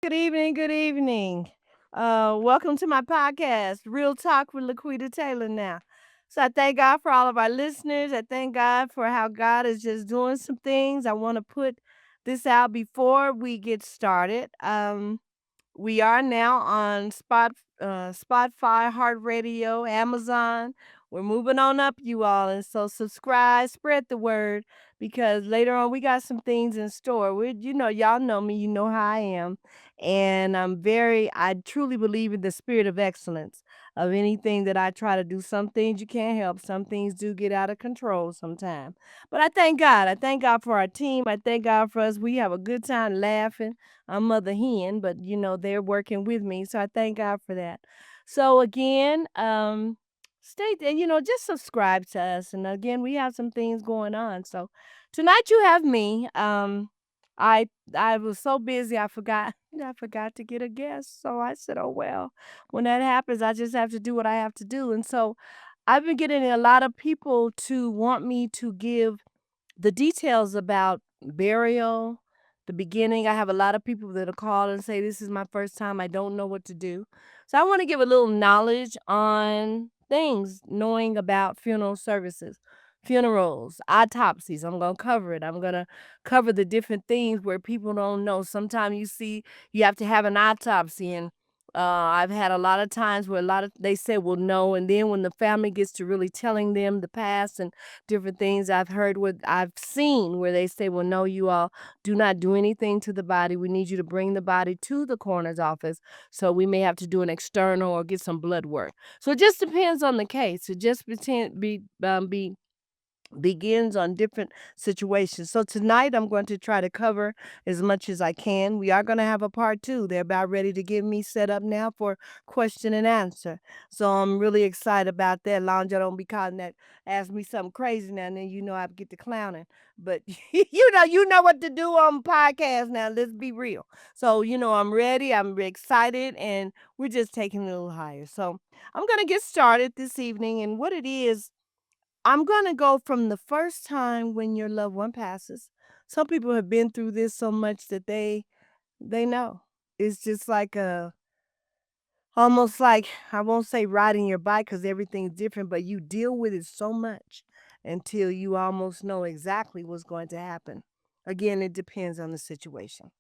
good evening, good evening. Welcome to my podcast, Real Talk with Lequita Taylor now. So I thank God for all of our listeners. I thank God for how God is just doing some things. I want to put this out before we get started. We are now on Spotify, Heart Radio, Amazon. We're moving on up, you all, and so subscribe, spread the word, because later on we got some things in store. Y'all know me, you know how I am, and I truly believe in the spirit of excellence of anything that I try to do. Some things you can't help, some things do get out of control sometimes. But I thank God. I thank God for our team. I thank God for us. We have a good time laughing. I'm Mother Hen, but they're working with me. So I thank God for that. So again, stay there, just subscribe to us. And again, we have some things going on. So tonight you have me. I I was so busy I forgot I forgot to get a guest. So I said, oh well, when that happens, I just have to do what I have to do. And so I've been getting a lot of people to want me to give the details about burial, the beginning. I have a lot of people that'll call and say, "This is my first time. I don't know what to do." So I want to give a little knowledge on things, knowing about funeral services, funerals, autopsies. I'm going to cover it. I'm going to cover the different things where people don't know. Sometimes you see you have to have an autopsy, and I've had a lot of times where they say, "Well, no," and then when the family gets to really telling them the past and different things I've seen where they say, well, no, you all do not do anything to the body. We need you to bring the body to the coroner's office. So we may have to do an external or get some blood work. So it just depends on the case. It just be begins on different situations. So tonight I'm going to try to cover as much as I can. We are going to have a part two. They're about ready to get me set up now for question and answer. So I'm really excited about that. Long y'all don't be calling that ask me something crazy now and then I get to clowning. But you know what to do on podcast now. Let's be real. So, I'm ready, I'm excited, and we're just taking it a little higher. So I'm gonna get started this evening, and what it is I'm gonna go from the first time when your loved one passes. Some people have been through this so much that they know. It's just like almost like I won't say riding your bike because everything's different, but you deal with it so much until you almost know exactly what's going to happen. Again, it depends on the situation.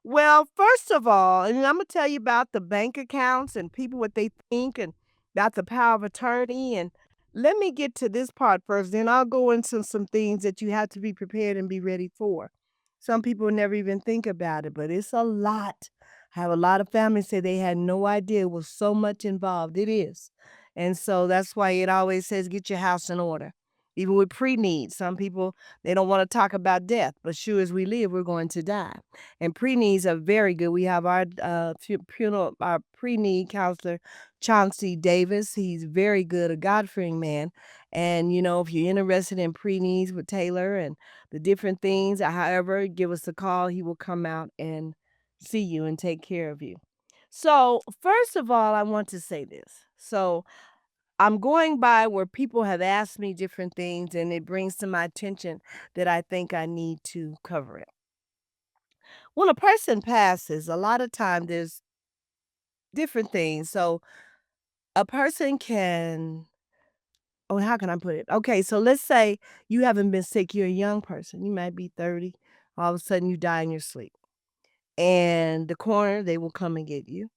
Well, first of all, and I'm gonna tell you about the bank accounts and people what they think and about the power of attorney. And let me get to this part first, then I'll go into some things that you have to be prepared and be ready for. Some people never even think about it, but it's a lot. I have a lot of families say they had no idea it was so much involved. It is. And so that's why it always says get your house in order. Even with pre-need, some people they don't want to talk about death, but sure as we live, we're going to die. And pre-needs are very good. We have our our pre-need counselor, Chauncey Davis. He's very good, a God-fearing man. And if you're interested in pre-needs with Taylor and the different things, however, give us a call. He will come out and see you and take care of you. So, first of all, I want to say this. So, I'm going by where people have asked me different things, and it brings to my attention that I think I need to cover it. When a person passes, a lot of time there's different things. So, a person can, oh, how can I put it? Okay, so let's say you haven't been sick, you're a young person, you might be 30, all of a sudden you die in your sleep. And the coroner, they will come and get you.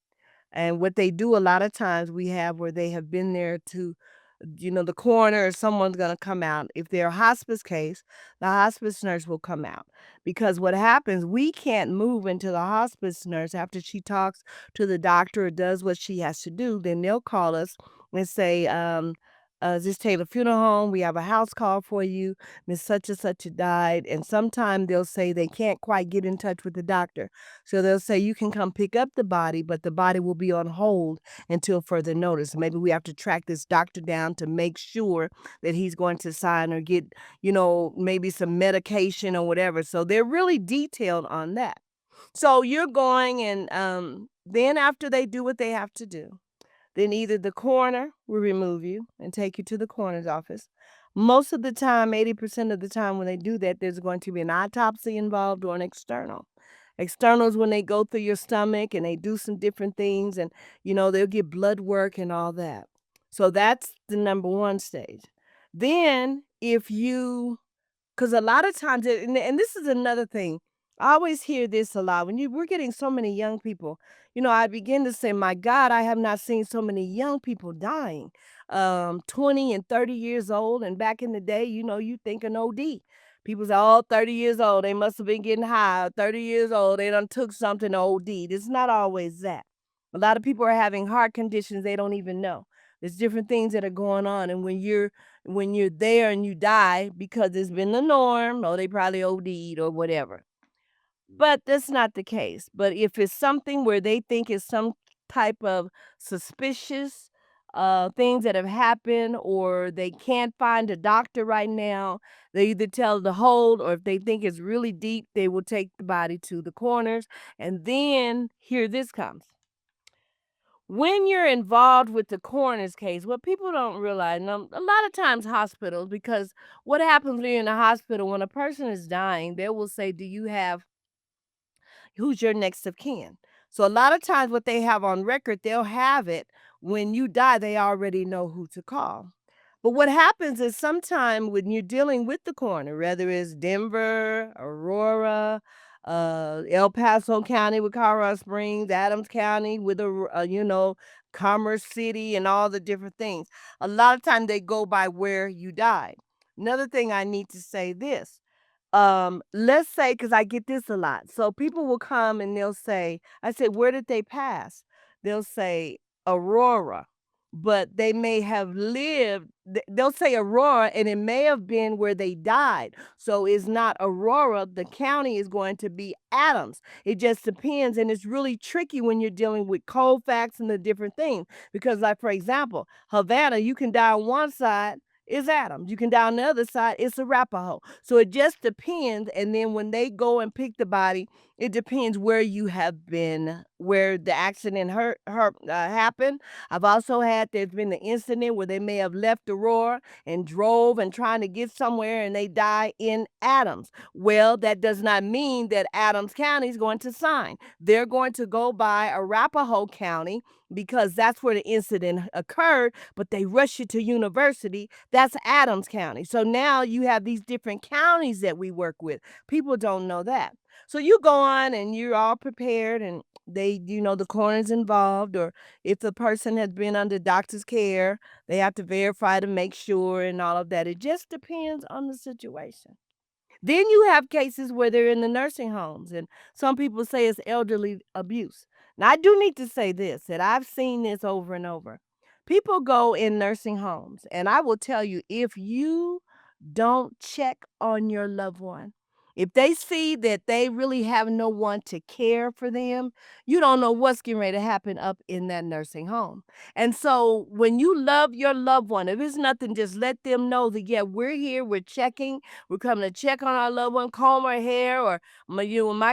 And what they do a lot of times we have where they have been there to, the coroner or someone's going to come out. If they're a hospice case, the hospice nurse will come out. Because what happens, we can't move until the hospice nurse, after she talks to the doctor or does what she has to do, then they'll call us and say, is this Taylor Funeral Home? We have a house call for you. Miss such and such died. And sometimes they'll say they can't quite get in touch with the doctor. So they'll say you can come pick up the body, but the body will be on hold until further notice. Maybe we have to track this doctor down to make sure that he's going to sign or get, maybe some medication or whatever. So they're really detailed on that. So you're going and then after they do what they have to do, then either the coroner will remove you and take you to the coroner's office. Most of the time, 80% of the time when they do that, there's going to be an autopsy involved or an external. Externals when they go through your stomach and they do some different things, and they'll get blood work and all that. So that's the number one stage. Then if you because a lot of times, and this is another thing, I always hear this a lot when we're getting so many young people. I begin to say, my God, I have not seen so many young people dying, 20 and 30 years old. And back in the day, you think an OD. People say, oh, 30 years old, they must have been getting high. 30 years old, they done took something OD. It's not always that. A lot of people are having heart conditions they don't even know. There's different things that are going on. And when you're there and you die because it's been the norm, or they probably OD'd or whatever. But that's not the case. But if it's something where they think it's some type of suspicious things that have happened, or they can't find a doctor right now, they either tell to hold, or if they think it's really deep, they will take the body to the coroners. And then here this comes. When you're involved with the coroner's case, what people don't realize, a lot of times hospitals, because what happens when you're in the hospital, when a person is dying, they will say, do you have who's your next of kin? So a lot of times what they have on record, they'll have it when you die, they already know who to call. But what happens is sometime when you're dealing with the coroner, whether it's Denver, Aurora, El Paso County with Colorado Springs, Adams County with Commerce City and all the different things. A lot of time they go by where you died. Another thing I need to say this, let's say, because I get this a lot. So people will come and they'll say, I say, where did they pass? They'll say Aurora, but they may have lived, they'll say Aurora, and it may have been where they died. So it's not Aurora. The county is going to be Adams. It just depends. And it's really tricky when you're dealing with Colfax and the different things. Because, like, for example, Havana, you can die on one side, is Adams. You can down the other side, it's Arapaho. So it just depends. And then when they go and pick the body, it depends where you have been, where the accident happened. I've also had, there's been an incident where they may have left Aurora and drove and trying to get somewhere and they die in Adams. Well, that does not mean that Adams County is going to sign. They're going to go by Arapaho County because that's where the incident occurred, but they rush you to university. That's Adams County. So now you have these different counties that we work with. People don't know that. So you go on and you're all prepared, and the coroner's involved, or if the person has been under doctor's care, they have to verify to make sure and all of that. It just depends on the situation. Then you have cases where they're in the nursing homes, and some people say it's elderly abuse. Now, I do need to say this, that I've seen this over and over. People go in nursing homes, and I will tell you, if you don't check on your loved one, if they see that they really have no one to care for them, you don't know what's getting ready to happen up in that nursing home. And so when you love your loved one, if it's nothing, just let them know that, yeah, we're here, we're checking, we're coming to check on our loved one, comb her hair, or when my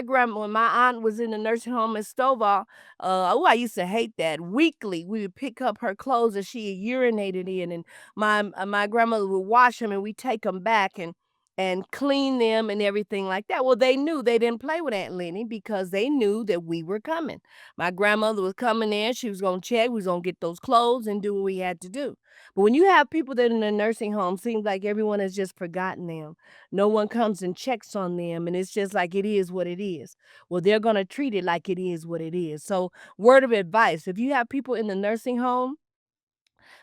aunt was in the nursing home in Stovall, I used to hate that. Weekly, we would pick up her clothes that she had urinated in, and my grandmother would wash them, and we take them back and clean them and everything like that. Well, they knew they didn't play with Aunt Lenny because they knew that we were coming. My grandmother was coming in. She was going to check. We was going to get those clothes and do what we had to do. But when you have people that are in a nursing home, seems like everyone has just forgotten them. No one comes and checks on them. And it's just like it is what it is. Well, they're going to treat it like it is what it is. So, word of advice, if you have people in the nursing home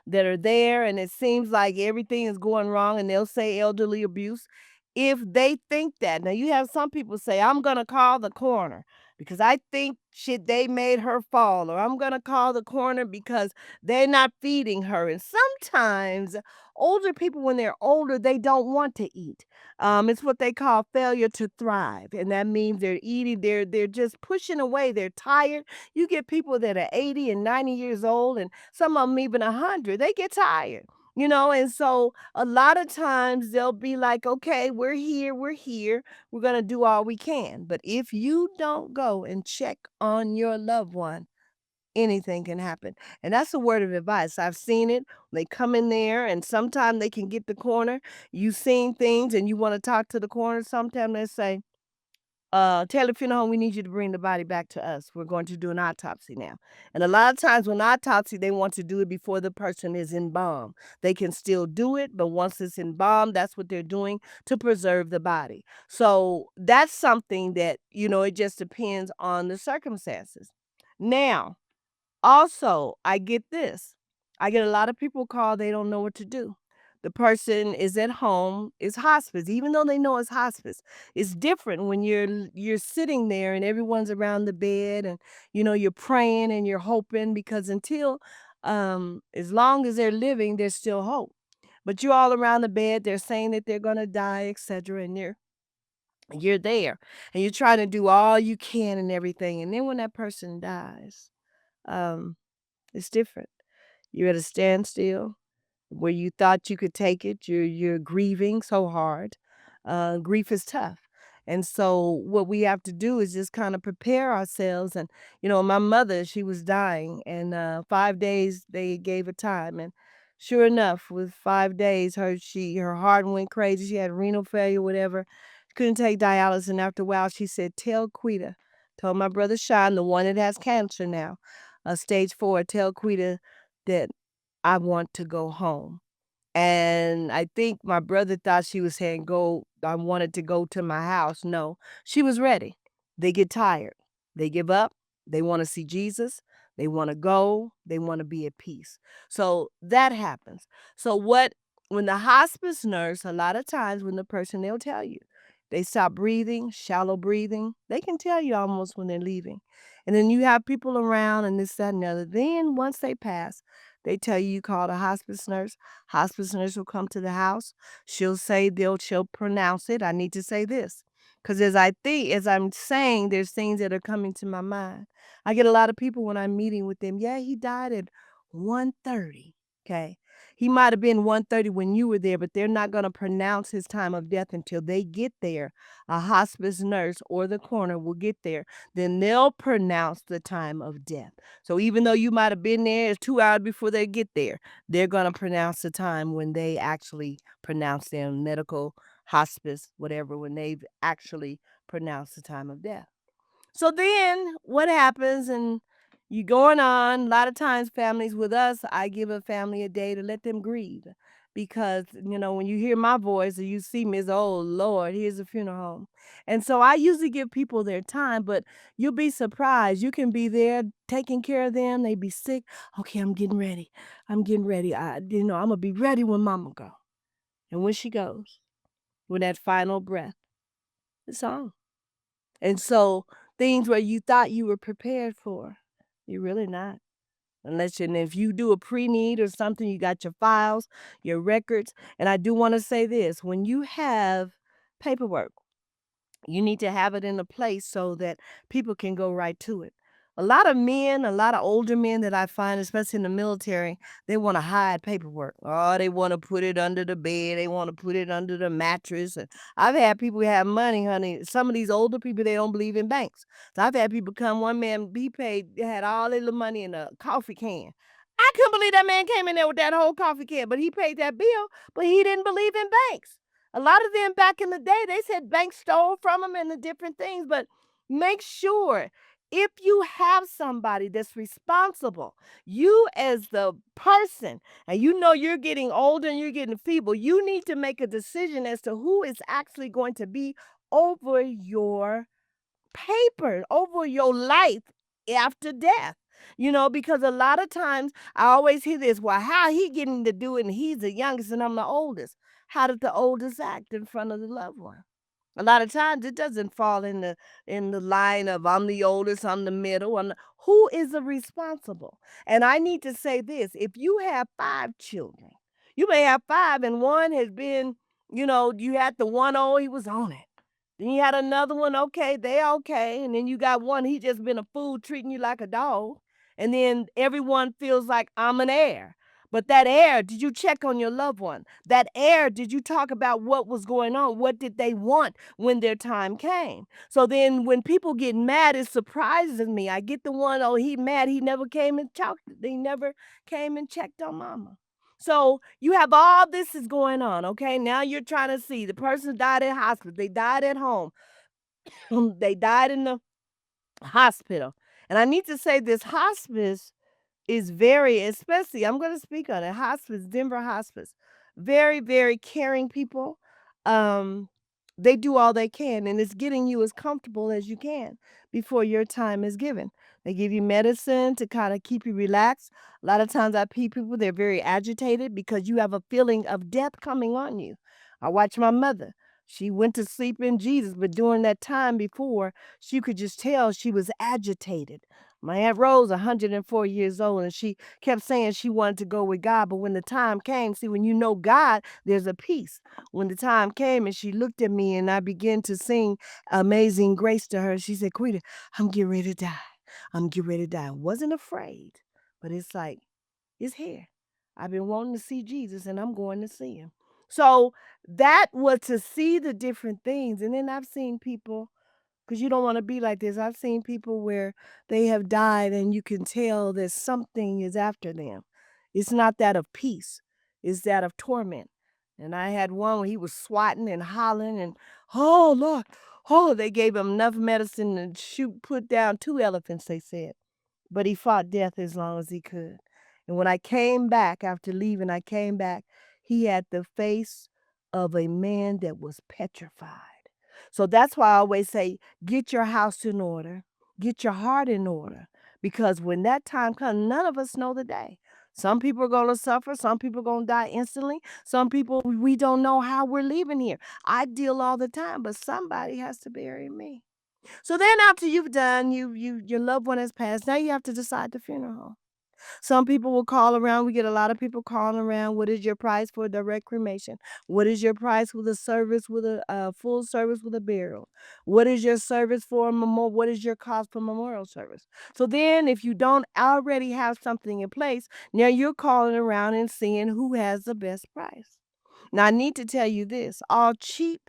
that are there and it seems like everything is going wrong, and they'll say elderly abuse, if they think that, now you have some people say, I'm going to call the coroner because I think shit they made her fall, or I'm going to call the coroner because they're not feeding her. And sometimes older people, when they're older, they don't want to eat. It's what they call failure to thrive, and that means they're eating, they're just pushing away, they're tired. You get people that are 80 and 90 years old, and some of them even 100, they get tired. And so a lot of times they'll be like, okay, we're here, we're going to do all we can. But if you don't go and check on your loved one, anything can happen. And that's a word of advice. I've seen it. They come in there and sometimes they can get the corner. You've seen things and you want to talk to the corner. Sometimes they say, Taylor Funeral Home, we need you to bring the body back to us. We're going to do an autopsy now. And a lot of times when autopsy, they want to do it before the person is embalmed. They can still do it, but once it's embalmed, that's what they're doing to preserve the body. So that's something that, it just depends on the circumstances. Now, also, I get this. I get a lot of people call, they don't know what to do. The person is at home, it's hospice, even though they know it's hospice. It's different when you're sitting there and everyone's around the bed and you're praying and you're hoping because until as long as they're living, there's still hope. But you're all around the bed, they're saying that they're gonna die, etc. And you're there and you're trying to do all you can and everything. And then when that person dies, um, it's different. You're at a standstill where you thought you could take it. You're grieving so hard. Grief is tough. And so what we have to do is just kind of prepare ourselves. And my mother, she was dying, and 5 days they gave her time. And sure enough, with 5 days, her heart went crazy. She had renal failure, whatever. Couldn't take dialysis. And after a while, she said, "Tell Quita, told my brother Sean, the one that has cancer now, stage 4, tell Quita that I want to go home." And I think my brother thought she was saying, "Go, I wanted to go to my house." No, she was ready. They get tired. They give up. They want to see Jesus. They want to go. They want to be at peace. So that happens. So when the hospice nurse, a lot of times when the person, they'll tell you, they stop breathing, shallow breathing. They can tell you almost when they're leaving. And then you have people around and this, that, and the other. Then once they pass, they tell you call the hospice nurse. Hospice nurse will come to the house. She'll pronounce it. I need to say this. Because as I'm saying, there's things that are coming to my mind. I get a lot of people when I'm meeting with them. Yeah, he died at 1:30. Okay. He might have been 1:30 when you were there, but they're not going to pronounce his time of death until they get there. A hospice nurse or the coroner will get there. Then they'll pronounce the time of death. So even though you might have been there, it's 2 hours before they get there. They're going to pronounce the time when they actually pronounce their medical hospice, whatever, when they've actually pronounced the time of death. So then what happens and you going on, a lot of times families with us, I give a family a day to let them grieve. Because, when you hear my voice or you see me, it's, oh Lord, here's a funeral home. And so I usually give people their time, but you'll be surprised. You can be there taking care of them. They be sick. Okay, I'm getting ready. I'm getting ready. I'm gonna be ready when mama go. And when she goes, with that final breath, it's on. And so things where you thought you were prepared for, you're really not. And if you do a pre-need or something, you got your files, your records. And I do want to say this, when you have paperwork, you need to have it in a place so that people can go right to it. A lot of men, a lot of older men that I find, especially in the military, they want to hide paperwork. Oh, they want to put it under the bed. They want to put it under the mattress. And I've had people who have money, honey. Some of these older people, they don't believe in banks. So I've had people come, one man, he had all his little money in a coffee can. I couldn't believe that man came in there with that whole coffee can, but he paid that bill, but he didn't believe in banks. A lot of them back in the day, they said banks stole from them and the different things, but make sure if you have somebody that's responsible, you as the person, and you're getting older and you're getting feeble, you need to make a decision as to who is actually going to be over your paper, over your life after death. Because a lot of times I always hear this, well, how he getting to do it and he's the youngest and I'm the oldest. How did the oldest act in front of the loved one? A lot of times it doesn't fall in the line of I'm the oldest, I'm the middle, who is the responsible? And I need to say this, if you have 5 children, you may have 5 and one has been, you had the one, oh, he was on it. Then you had another one, okay, they okay. And then you got one, he just been a fool treating you like a dog. And then everyone feels like I'm an heir. But that heir, did you check on your loved one? That heir, did you talk about what was going on? What did they want when their time came? So then when people get mad, it surprises me. I get the one, oh, he mad, he never came and talked, he never came and checked on mama. So you have all this is going on, okay? Now you're trying to see the person died at hospital, they died at home. They died in the hospital. And I need to say this hospice is very, especially, I'm going to speak on it. Hospice, Denver Hospice, very, very caring people. Um, they do all they can, and it's getting you as comfortable as you can before your time is given. They give you medicine to kind of keep you relaxed. A lot of times I see people, they're very agitated because you have a feeling of death coming on you. I watch my mother. She went to sleep in Jesus, but during that time before, she could just tell she was agitated. My Aunt Rose, 104 years old, and she kept saying she wanted to go with God. But when the time came, see, when you know God, there's a peace. When the time came and she looked at me and I began to sing Amazing Grace to her, she said, Quita, I'm getting ready to die. I'm getting ready to die. I wasn't afraid, but it's like, it's here. I've been wanting to see Jesus and I'm going to see him. So that was to see the different things. And then I've seen people, because you don't want to be like this. I've seen people where they have died and you can tell that something is after them. It's not that of peace, it's that of torment. And I had one where he was swatting and hollering and, oh, Lord, oh, they gave him enough medicine to put down 2 elephants, they said. But he fought death as long as he could. And when I came back after leaving, I came back, he had the face of a man that was petrified. So that's why I always say, get your house in order, get your heart in order, because when that time comes, none of us know the day. Some people are going to suffer. Some people are going to die instantly. Some people, we don't know how we're leaving here. I deal all the time, but somebody has to bury me. So then after you've done, your loved one has passed, now you have to decide the funeral home. Some people will call around. We get a lot of people calling around. What is your price for a direct cremation? What is your price with a service with a full service with a burial? What is your service for a memorial? What is your cost for memorial service? So then, if you don't already have something in place, now you're calling around and seeing who has the best price. Now, I need to tell you this: all cheap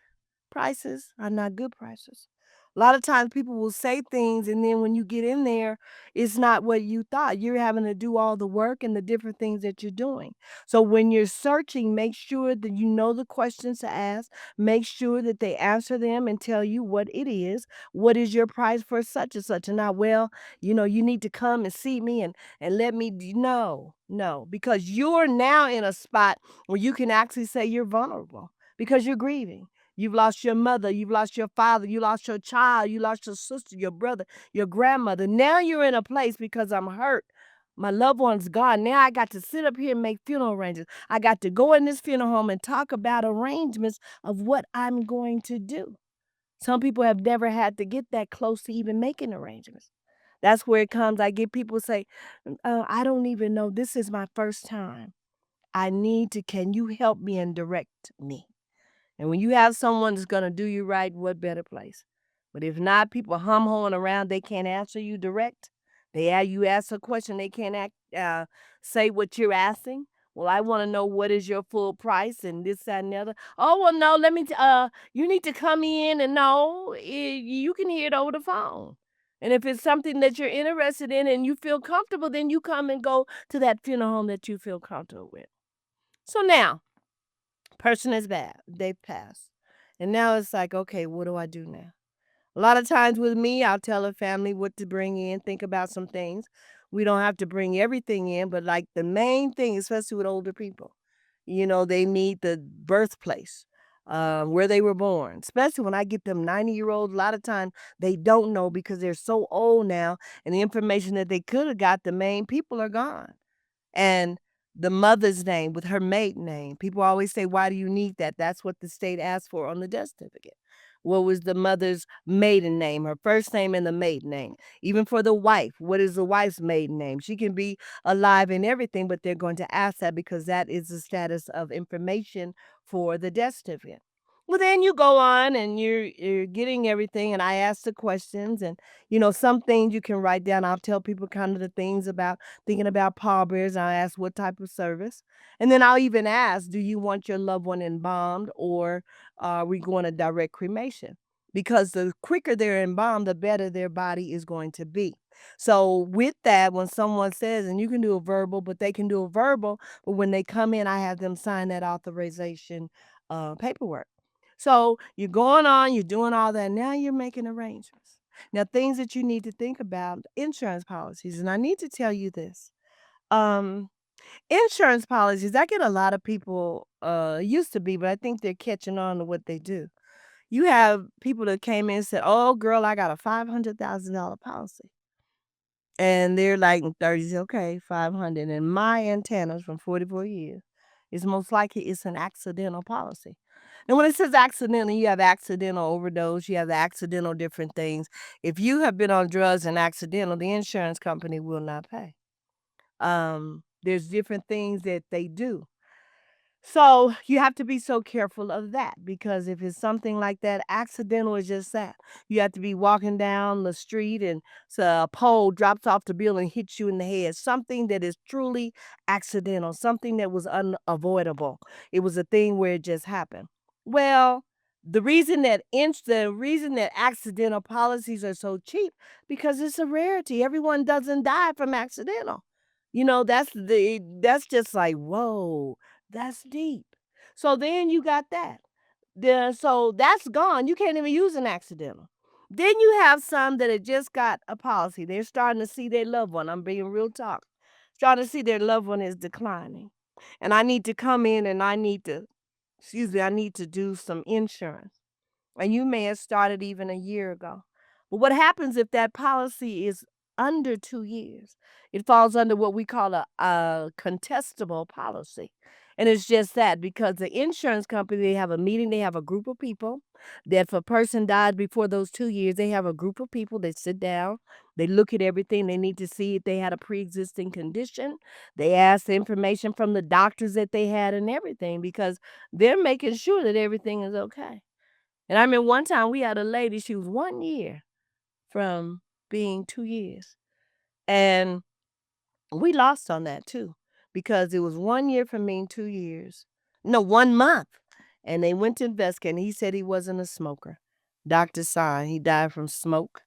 prices are not good prices. A lot of times people will say things, and then when you get in there, it's not what you thought. You're having to do all the work and the different things that you're doing. So when you're searching, make sure that you know the questions to ask. Make sure that they answer them and tell you what it is. What is your price for such and such? And not, well, you need to come and see me and let me. No, no, because you're now in a spot where you can actually say you're vulnerable because you're grieving. You've lost your mother, you've lost your father, you lost your child, you lost your sister, your brother, your grandmother. Now you're in a place because I'm hurt. My loved one's gone. Now I got to sit up here and make funeral arrangements. I got to go in this funeral home and talk about arrangements of what I'm going to do. Some people have never had to get that close to even making arrangements. That's where it comes. I get people say, I don't even know. This is my first time. Can you help me and direct me? And when you have someone that's going to do you right, what better place? But if not, people hum-hoing around, they can't answer you direct. You ask a question, they can't say what you're asking. Well, I want to know what is your full price and this, that, and the other. Oh, well, no, you need to come in and no, you can hear it over the phone. And if it's something that you're interested in and you feel comfortable, then you come and go to that funeral home that you feel comfortable with. So now, person is bad. They've passed. And now it's like, okay, what do I do now? A lot of times with me, I'll tell a family what to bring in, think about some things. We don't have to bring everything in, but like the main thing, especially with older people, they need the birthplace, where they were born. Especially when I get them 90-year-olds, a lot of times they don't know because they're so old now, and the information that they could have got, the main people are gone. And the mother's name with her maiden name. People always say, why do you need that? That's what the state asked for on the death certificate. What was the mother's maiden name, her first name and the maiden name? Even for the wife, what is the wife's maiden name? She can be alive and everything, but they're going to ask that because that is the status of information for the death certificate. Well, then you go on and you're getting everything, and I ask the questions, and some things you can write down. I'll tell people kind of the things about thinking about pallbearers. I'll ask what type of service. And then I'll even ask, do you want your loved one embalmed or are we going to direct cremation? Because the quicker they're embalmed, the better their body is going to be. So with that, when someone says, and you can do a verbal, but they can do a verbal, but when they come in, I have them sign that authorization paperwork. So you're going on, you're doing all that. Now you're making arrangements. Now, things that you need to think about insurance policies. And I need to tell you this. Um, Insurance policies, I get a lot of people, used to be, but I think they're catching on to what they do. You have people that came in and said, "Oh, girl, I got a $500,000 policy." And they're like in 30s, okay, 500. And my antennas from 44 years is most likely it's an accidental policy. And when it says accidental, you have accidental overdose, you have accidental different things. If you have been on drugs and accidental, the insurance company will not pay. There's different things that they do. So you have to be so careful of that because if it's something like that, accidental is just that. You have to be walking down the street and so a pole drops off the building and hits you in the head. Something that is truly accidental, something that was unavoidable. It was a thing where it just happened. Well, the reason that accidental policies are so cheap because it's a rarity. Everyone doesn't die from accidental. That's just like whoa. That's deep. So then you got that. So that's gone. You can't even use an accidental. Then you have some that have just got a policy. They're starting to see their loved one. I'm being real talk. Starting to see their loved one is declining. And I need to come in and I need to do some insurance. And you may have started even a year ago. But what happens if that policy is under 2 years? It falls under what we call a contestable policy. And it's just that because the insurance company, they have a meeting, they have a group of people that if a person died before those 2 years, they have a group of people that sit down, they look at everything, they need to see if they had a pre existing condition. They ask the information from the doctors that they had and everything because they're making sure that everything is okay. And I remember one time we had a lady, she was 1 year from being 2 years. And we lost on that too, because it was 1 year from being 2 years. No, 1 month. And they went to investigate and he said he wasn't a smoker. Doctor signed, he died from smoke,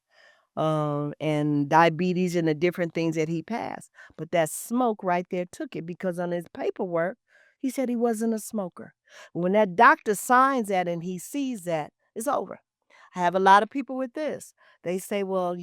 and diabetes and the different things that he passed. But that smoke right there took it because on his paperwork, he said he wasn't a smoker. When that doctor signs that and he sees that, it's over. I have a lot of people with this. They say, "Well,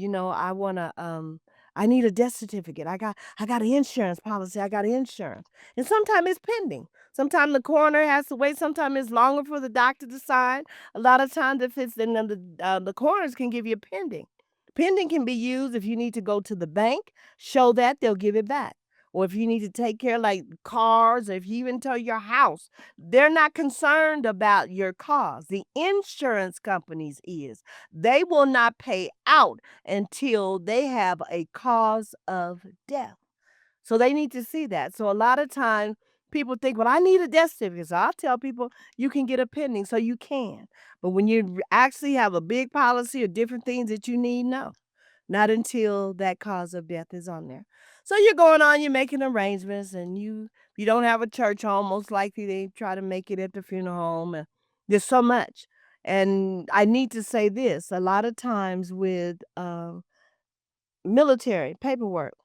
I need a death certificate. I got an insurance policy. I got insurance." And sometimes it's pending. Sometimes the coroner has to wait. Sometimes it's longer for the doctor to sign. A lot of times, if it's then the coroners can give you pending. Pending can be used if you need to go to the bank, show that they'll give it back. Or if you need to take care of like cars, or if you even tell your house, they're not concerned about your cause. The insurance companies is. They will not pay out until they have a cause of death. So they need to see that. So a lot of times people think, well, I need a death certificate. So I'll tell people you can get a pending so you can. But when you actually have a big policy or different things that you need, no. Not until that cause of death is on there. So you're going on, you're making arrangements, and you don't have a church home. Most likely they try to make it at the funeral home. And there's so much. And I need to say this: a lot of times with military paperwork,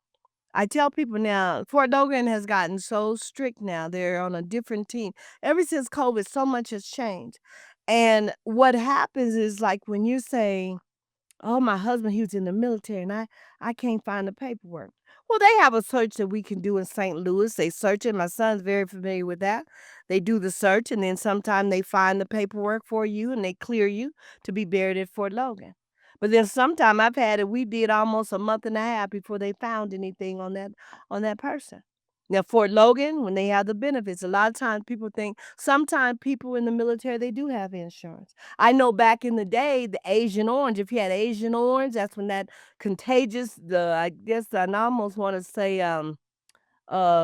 I tell people now, Fort Logan has gotten so strict now. They're on a different team. Ever since COVID, so much has changed. And what happens is like when you say, "Oh, my husband, he was in the military and I can't find the paperwork." Well, they have a search that we can do in St. Louis. They search it. My son's very familiar with that. They do the search and then sometime they find the paperwork for you and they clear you to be buried at Fort Logan. But then sometime I've had it, we did almost a month and a half before they found anything on that person. Now, Fort Logan, when they have the benefits, a lot of times people think sometimes people in the military they do have insurance. I know back in the day, the Asian orange, if you had Asian orange, that's when that contagious, I guess I almost want to say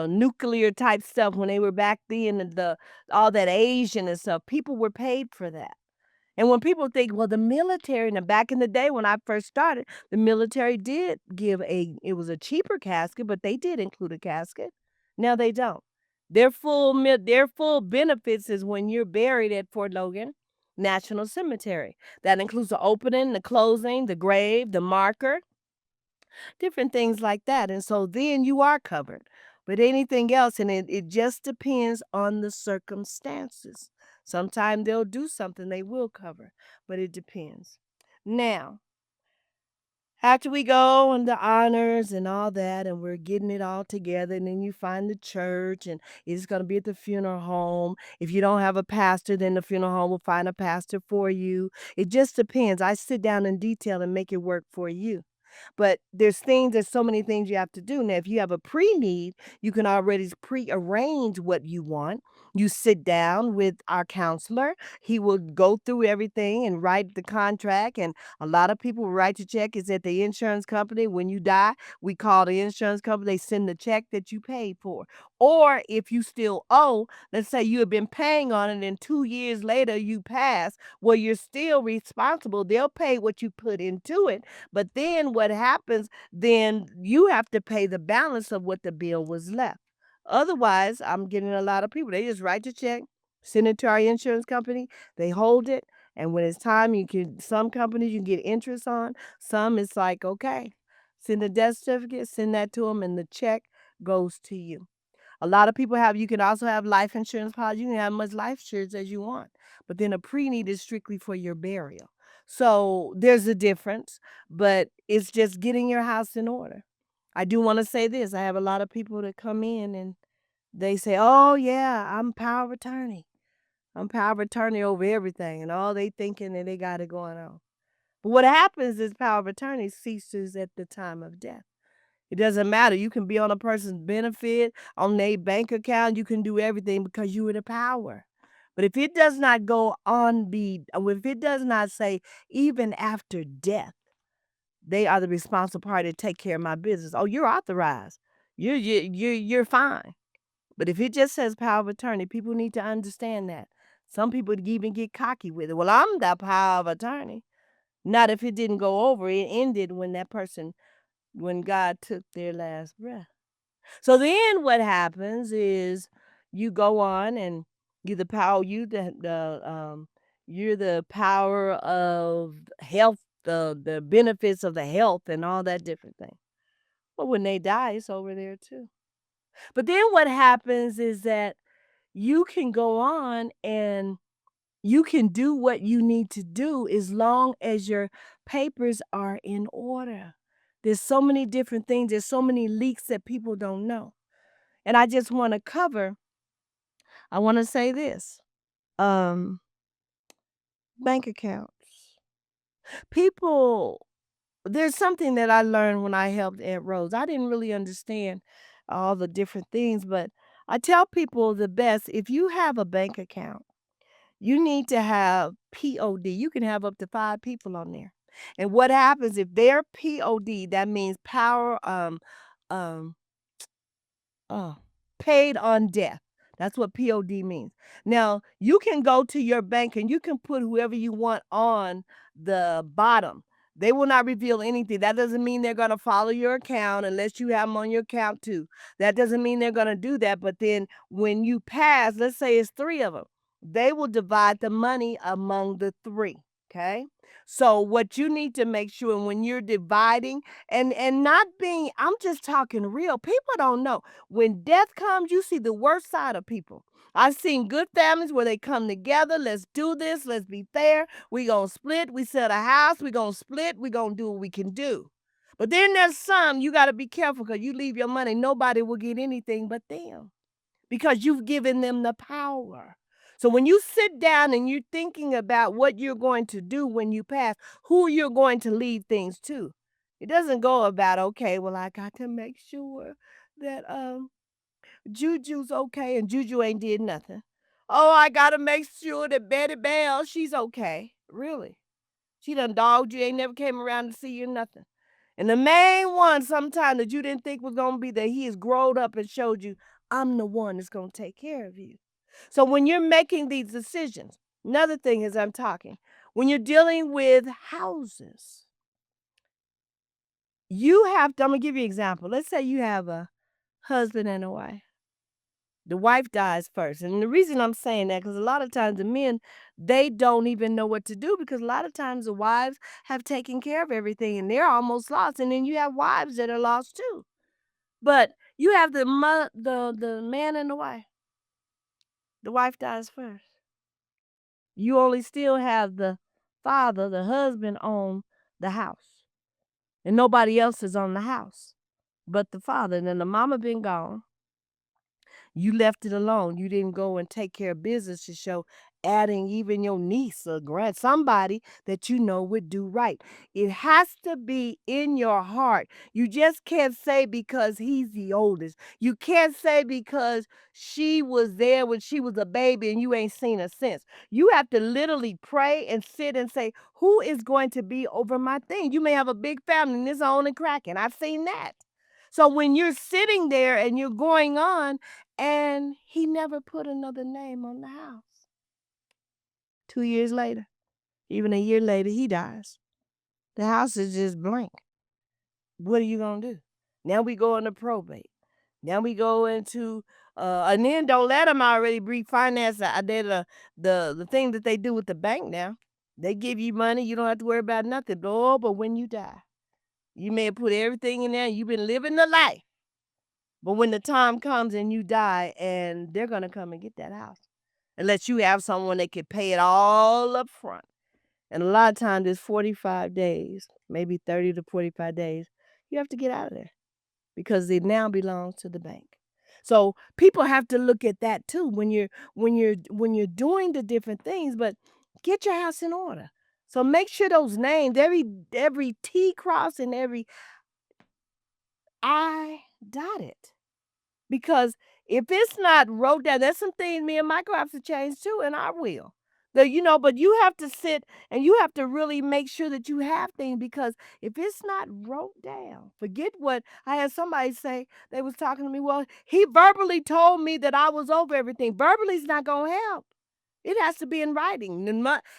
nuclear type stuff when they were back then, the all that Asian and stuff, people were paid for that. And when people think, well, the military, now back in the day when I first started, the military did give it was a cheaper casket, but they did include a casket. Now they don't. Their full benefits is when you're buried at Fort Logan National Cemetery. That includes the opening, the closing, the grave, the marker, different things like that. And so then you are covered. But anything else, and it just depends on the circumstances. Sometimes they'll do something they will cover, but it depends. Now, after we go and the honors and all that, and we're getting it all together, and then you find the church, and it's going to be at the funeral home. If you don't have a pastor, then the funeral home will find a pastor for you. It just depends. I sit down in detail and make it work for you. But there's so many things you have to do. Now, if you have a pre-need, you can already pre-arrange what you want. You sit down with our counselor. He will go through everything and write the contract. And a lot of people write the check. It's at the insurance company. When you die, we call the insurance company. They send the check that you paid for. Or if you still owe, let's say you have been paying on it and 2 years later you pass, well, you're still responsible. They'll pay what you put into it, but then what happens, then you have to pay the balance of what the bill was left. Otherwise, I'm getting a lot of people, they just write the check, send it to our insurance company, they hold it, and when it's time, some companies you can get interest on, some it's like, okay, send the death certificate, send that to them, and the check goes to you. A lot of people you can also have life insurance policy. You can have as much life insurance as you want. But then a pre-need is strictly for your burial. So there's a difference, but it's just getting your house in order. I do want to say this. I have a lot of people that come in and they say, oh, yeah, I'm power of attorney. I'm power of attorney over everything. And all they thinking that they got it going on. But what happens is power of attorney ceases at the time of death. It doesn't matter. You can be on a person's benefit, on their bank account. You can do everything because you are the power. But if it does not go on if it does not say even after death, they are the responsible party to take care of my business. Oh, you're authorized. You're fine. But if it just says power of attorney, people need to understand that. Some people even get cocky with it. Well, I'm the power of attorney. Not if it didn't go over. It ended when God took their last breath. So then what happens is you go on and you're the power of health, the benefits of the health and all that different thing. But when they die, it's over there too. But then what happens is that you can go on and you can do what you need to do as long as your papers are in order. There's so many different things. There's so many leaks that people don't know. And I just want to I want to say this. Um, Bank accounts. People, there's something that I learned when I helped Aunt Rose. I didn't really understand all the different things, but I tell people the best if you have a bank account, you need to have POD. You can have up to 5 people on there. And what happens if they're POD, that means um Oh, paid on death. That's what POD means. Now, you can go to your bank and you can put whoever you want on the bottom. They will not reveal anything. That doesn't mean they're going to follow your account unless you have them on your account too. That doesn't mean they're going to do that. But then when you pass, let's say it's 3 of them, they will divide the money among the 3. Okay. So what you need to make sure when you're dividing and not being, I'm just talking real. People don't know when death comes, you see the worst side of people. I've seen good families where they come together. Let's do this. Let's be fair. We gonna split. We sell a house. We gonna split. We gonna do what we can do. But then there's some you got to be careful because you leave your money. Nobody will get anything but them because you've given them the power. So when you sit down and you're thinking about what you're going to do when you pass, who you're going to leave things to, it doesn't go about, okay, well, I got to make sure that Juju's okay and Juju ain't did nothing. Oh, I got to make sure that Betty Bell, she's okay. Really? She done dogged you, ain't never came around to see you, nothing. And the main one sometime that you didn't think was going to be that he has grown up and showed you, I'm the one that's going to take care of you. So when you're making these decisions, another thing is I'm talking, when you're dealing with houses, I'm going to give you an example. Let's say you have a husband and a wife. The wife dies first. And the reason I'm saying that, because a lot of times the men, they don't even know what to do because a lot of times the wives have taken care of everything and they're almost lost. And then you have wives that are lost too. But you have the man and the wife. The wife dies first. You only still have the father, the husband on the house. And nobody else is on the house but the father. And then the mama been gone. You left it alone. You didn't go and take care of business to show adding even your niece or somebody that you know would do right. It has to be in your heart. You just can't say because he's the oldest. You can't say because she was there when she was a baby and you ain't seen her since. You have to literally pray and sit and say, who is going to be over my thing? You may have a big family and it's on and cracking. I've seen that. So when you're sitting there and you're going on, and he never put another name on the house. 2 years later, even a year later, he dies. The house is just blank. What are you going to do? Now we go into probate. Now we go into, and then don't let them already refinance the thing that they do with the bank now. They give you money. You don't have to worry about nothing. Oh, but when you die, you may have put everything in there. You've been living the life. But when the time comes and you die, and they're going to come and get that house. Unless you have someone that can pay it all up front. And a lot of times it's 45 days, maybe 30 to 45 days. You have to get out of there because it now belongs to the bank. So people have to look at that too when you're doing the different things, but get your house in order. So make sure those names, every T cross and every I dotted. Because if it's not wrote down, there's some things me and Michael have to change too, and I will. But you have to sit and you have to really make sure that you have things because if it's not wrote down, forget what I had somebody say. They was talking to me. Well, he verbally told me that I was over everything. Verbally's not gonna help. It has to be in writing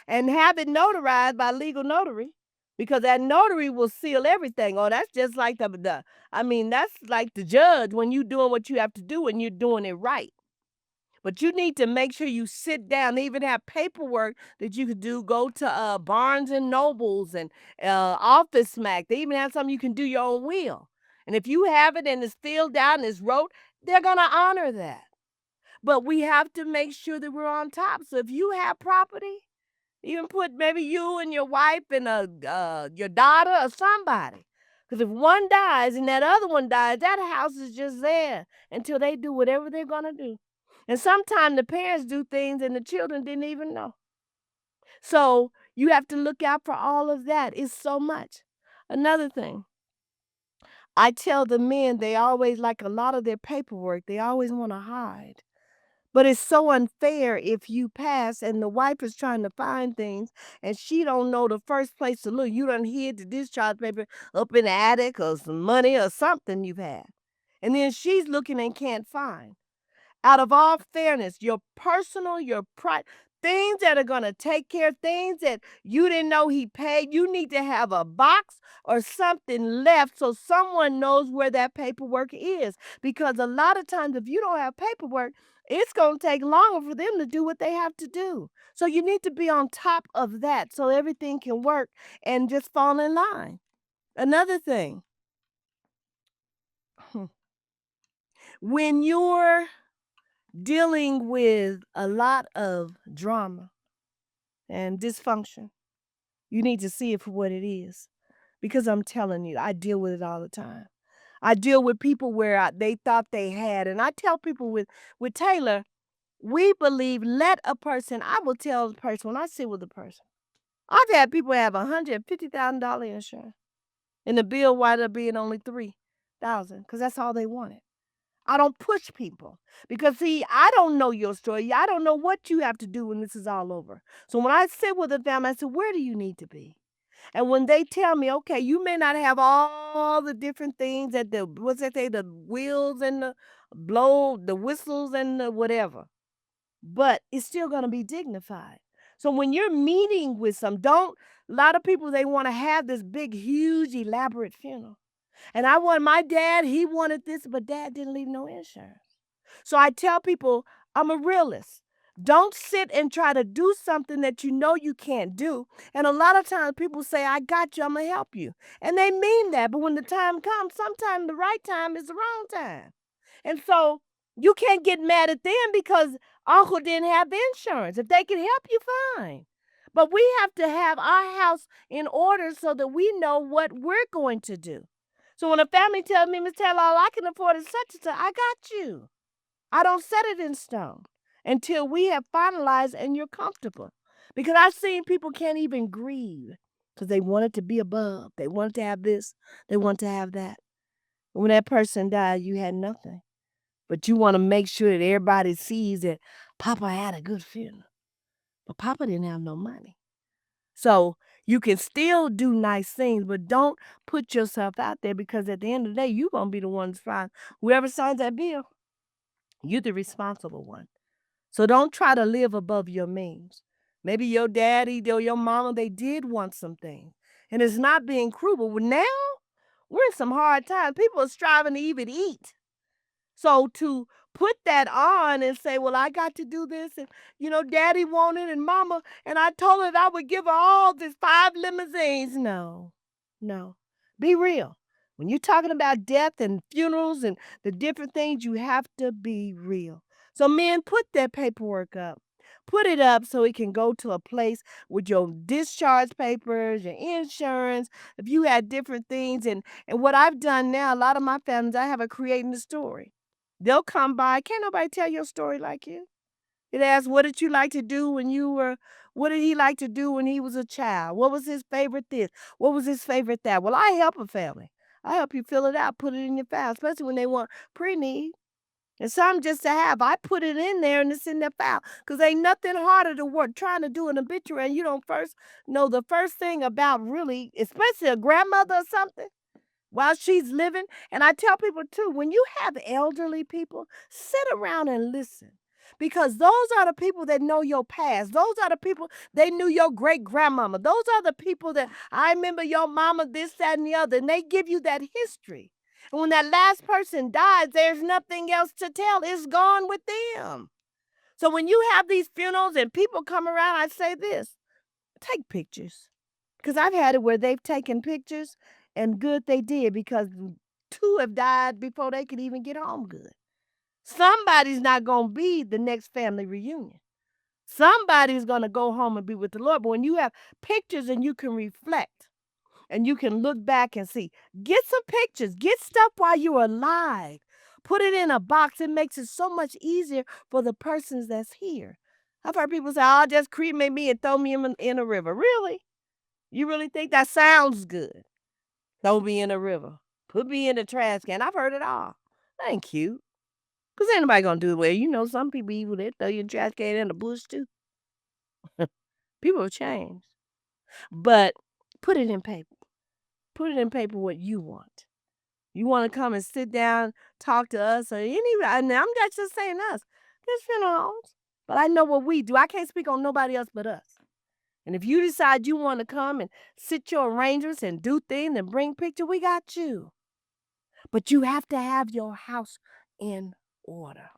and have it notarized by legal notary because that notary will seal everything. Oh, that's just like that's like the judge when you doing what you have to do and you're doing it right. But you need to make sure you sit down. They even have paperwork that you could do. Go to Barnes and Nobles and Office Mac. They even have something you can do your own will. And if you have it and it's filled out and it's wrote, they're gonna honor that. But we have to make sure that we're on top. So if you have property, even put maybe you and your wife and your daughter or somebody. Because if one dies and that other one dies, that house is just there until they do whatever they're going to do. And sometimes the parents do things and the children didn't even know. So you have to look out for all of that. It's so much. Another thing, I tell the men they always like a lot of their paperwork, they always want to hide. But it's so unfair if you pass and the wife is trying to find things and she don't know the first place to look. You done hid the discharge paper up in the attic or some money or something you've had. And then she's looking and can't find. Out of all fairness, your personal, your pride, things that are going to take care of things that you didn't know he paid, you need to have a box or something left so someone knows where that paperwork is. Because a lot of times, if you don't have paperwork, it's going to take longer for them to do what they have to do. So you need to be on top of that so everything can work and just fall in line. Another thing, when you're dealing with a lot of drama and dysfunction, you need to see it for what it is. Because I'm telling you, I deal with it all the time. I deal with people where they thought they had, and I tell people with Taylor, we believe let a person. I will tell the person when I sit with a person. I've had people have $150,000 insurance, and the bill wound up being only 3,000 because that's all they wanted. I don't push people because see, I don't know your story. I don't know what you have to do when this is all over. So when I sit with a family, I say, where do you need to be? And when they tell me, okay, you may not have all the different things that what's that say, the wheels and the whistles and the whatever, but it's still going to be dignified. So when you're meeting with a lot of people, they want to have this big, huge, elaborate funeral. And my dad, he wanted this, but dad didn't leave no insurance. So I tell people, I'm a realist. Don't sit and try to do something that you know you can't do. And a lot of times people say, I got you, I'm going to help you. And they mean that. But when the time comes, sometimes the right time is the wrong time. And so you can't get mad at them because Uncle didn't have insurance. If they can help you, fine. But we have to have our house in order so that we know what we're going to do. So when a family tells me, Miss Taylor, all I can afford is such and such, I got you. I don't set it in stone until we have finalized and you're comfortable. Because I've seen people can't even grieve because they want it to be above. They want to have this, they want to have that. When that person died, you had nothing. But you want to make sure that everybody sees that Papa had a good funeral. But Papa didn't have no money. So you can still do nice things, but don't put yourself out there because at the end of the day, you're going to be the one to find whoever signs that bill, you're the responsible one. So don't try to live above your means. Maybe your daddy or your mama, they did want some things. And it's not being cruel. But now we're in some hard times. People are striving to even eat. So to put that on and say, well, I got to do this, and daddy wanted and mama, and I told her that I would give her all this 5 limousines. No, no. Be real. When you're talking about death and funerals and the different things, you have to be real. So men, put that paperwork up. Put it up so it can go to a place with your discharge papers, your insurance, if you had different things. And what I've done now, a lot of my families, I have a creating the story. They'll come by. Can't nobody tell your story like you. It asks, what did you like to do when you were, what did he like to do when he was a child? What was his favorite this? What was his favorite that? Well, I help a family. I help you fill it out, put it in your file, especially when they want pre-need. And some just to have. I put it in there and it's in their file. Because ain't nothing harder to work trying to do an obituary and you don't first know the first thing about really, especially a grandmother or something while she's living. And I tell people too, when you have elderly people, sit around and listen. Because those are the people that know your past. Those are the people they knew your great grandmama. Those are the people that I remember your mama, this, that, and the other. And they give you that history. And when that last person dies, there's nothing else to tell. It's gone with them. So when you have these funerals and people come around, I say this, take pictures. Because I've had it where they've taken pictures and good they did because 2 have died before they could even get home good. Somebody's not going to be the next family reunion. Somebody's going to go home and be with the Lord. But when you have pictures and you can reflect and you can look back and see, get some pictures, get stuff while you're alive. Put it in a box. It makes it so much easier for the persons that's here. I've heard people say, "Oh, just cremate me and throw me in a river." Really? You really think that sounds good? Throw me in a river. Put me in the trash can. I've heard it all. That ain't cute. Because ain't nobody going to do it. Well, some people evil. They throw you in the trash can in the bush too. People have changed. But put it in paper. Put it in paper what you want. You want to come and sit down, talk to us, or anybody. And I'm not just saying us. There's funerals. But I know what we do. I can't speak on nobody else but us. And if you decide you want to come and sit your arrangements and do things and bring picture, we got you. But you have to have your house in order.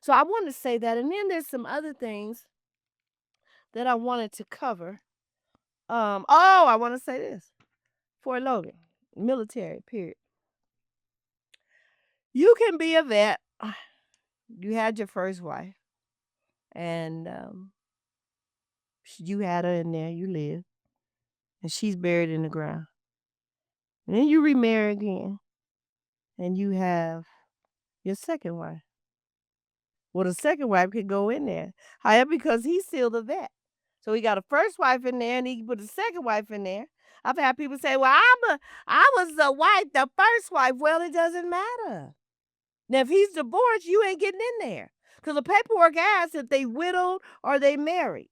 So I want to say that. And then there's some other things that I wanted to cover. I want to say this. Fort Logan, military, period. You can be a vet. You had your first wife. And you had her in there. You lived. And she's buried in the ground. And then you remarry again. And you have your second wife. Well, the second wife could go in there. However, because he's still the vet. So he got a first wife in there and he put a second wife in there. I've had people say, well, I was the wife, the first wife. Well, it doesn't matter. Now, if he's divorced, you ain't getting in there. Because the paperwork asks if they widowed or they married.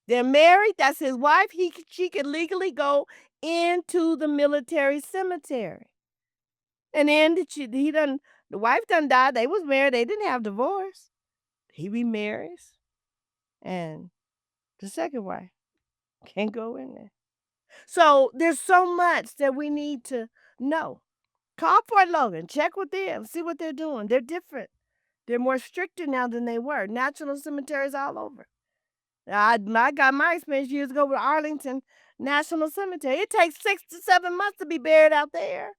They're married, that's his wife. She can legally go into the military cemetery. And then the wife done died. They was married. They didn't have divorce. He remarries. And the second wife can't go in there. So there's so much that we need to know. Call Fort Logan. Check with them. See what they're doing. They're different. They're more stricter now than they were. National cemeteries all over. I got my experience years ago with Arlington National Cemetery. It takes 6 to 7 months to be buried out there.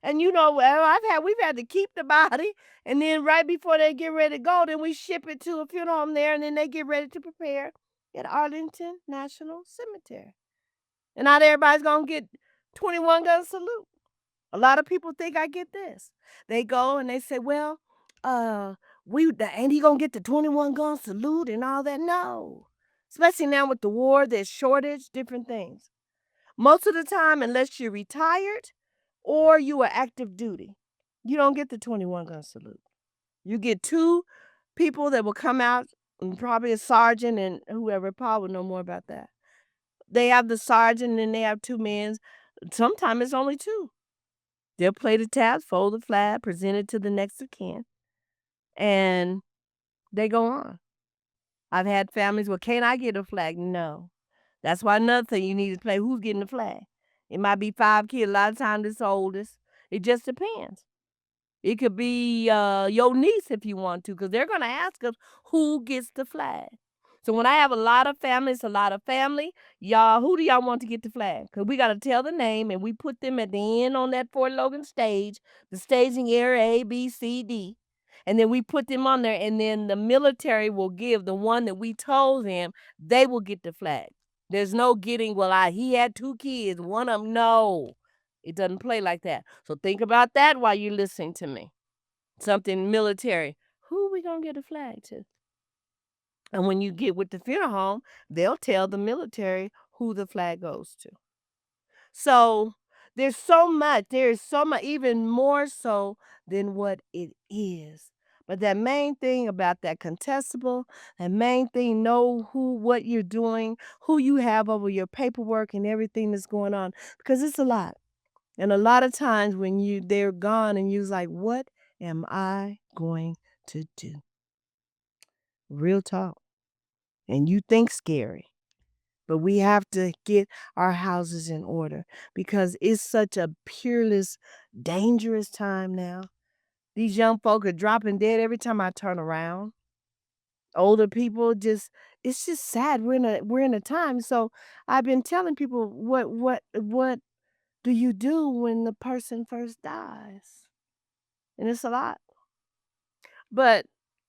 And we've had to keep the body, and then right before they get ready to go, then we ship it to a funeral home there, and then they get ready to prepare at Arlington National Cemetery. And not everybody's gonna get 21 gun salute. A lot of people think I get this. They go and they say, "Well, uh, ain't he gonna get the 21 gun salute and all that?" No, especially now with the war, there's shortage, different things. Most of the time, unless you're retired or you are active duty, you don't get the 21 gun salute. You get two people that will come out, and probably a sergeant and whoever. Paul would know more about that. They have the sergeant and then they have two men. Sometimes it's only two. They'll play the tabs, fold the flag, present it to the next of kin, and they go on. I've had families, well, can't I get a flag? No. That's why another thing you need to play, who's getting the flag? It might be 5 kids. A lot of times it's the oldest. It just depends. It could be your niece if you want to, because they're going to ask us who gets the flag. So when I have a lot of families, a lot of family, y'all, who do y'all want to get the flag? Because we got to tell the name, and we put them at the end on that Fort Logan stage, the staging area A, B, C, D. And then we put them on there, and then the military will give the one that we told them, they will get the flag. There's no getting, well, he had 2 kids, one of them. No, it doesn't play like that. So think about that while you're listening to me. Something military. Who we going to get a flag to? And when you get with the funeral home, they'll tell the military who the flag goes to. So there's so much. There's so much, even more so than what it is. But that main thing about that contestable, that main thing, know what you're doing, who you have over your paperwork and everything that's going on, because it's a lot. And a lot of times when they're gone and you're like, what am I going to do? Real talk. And you think scary. But we have to get our houses in order because it's such a peerless, dangerous time now. These young folk are dropping dead every time I turn around. Older people it's just sad. We're in a time. So I've been telling people what do you do when the person first dies? And it's a lot. But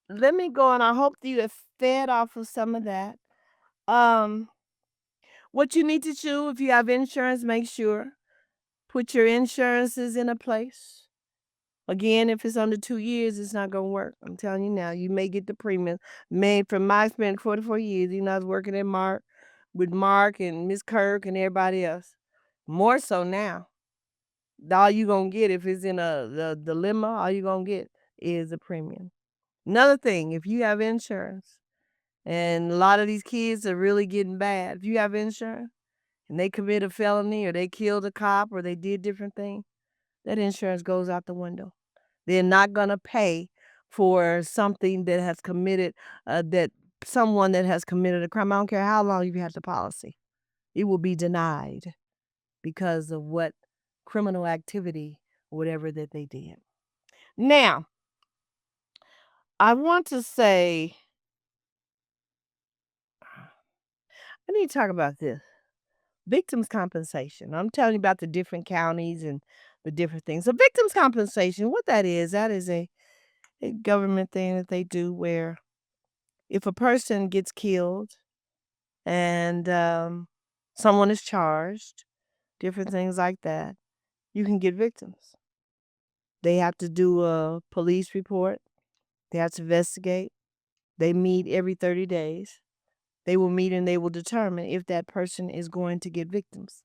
let me go, and I hope that you have fed off of some of that. Um what you need to do, if you have insurance, make sure put your insurances in a place. Again, if it's under 2 years, it's not gonna work. I'm telling you now. You may get the premium. Made from my experience, 44 years. I was working at Mark with Mark and Miss Kirk and everybody else. More so now. All you gonna get if it's in the dilemma, all you gonna get is a premium. Another thing, if you have insurance, and a lot of these kids are really getting bad. If you have insurance and they commit a felony or they killed a cop or they did different things, that insurance goes out the window. They're not going to pay for something that has committed, that someone that has committed a crime. I don't care how long you've had the policy. It will be denied because of what criminal activity, whatever that they did. Now, I want to say, I need to talk about this. Victims compensation. I'm telling you about the different counties and the different things. So victims compensation, what that is a government thing that they do where if a person gets killed and someone is charged, different things like that, you can get victims. They have to do a police report. They have to investigate. They meet every 30 days. They will meet and they will determine if that person is going to get victims.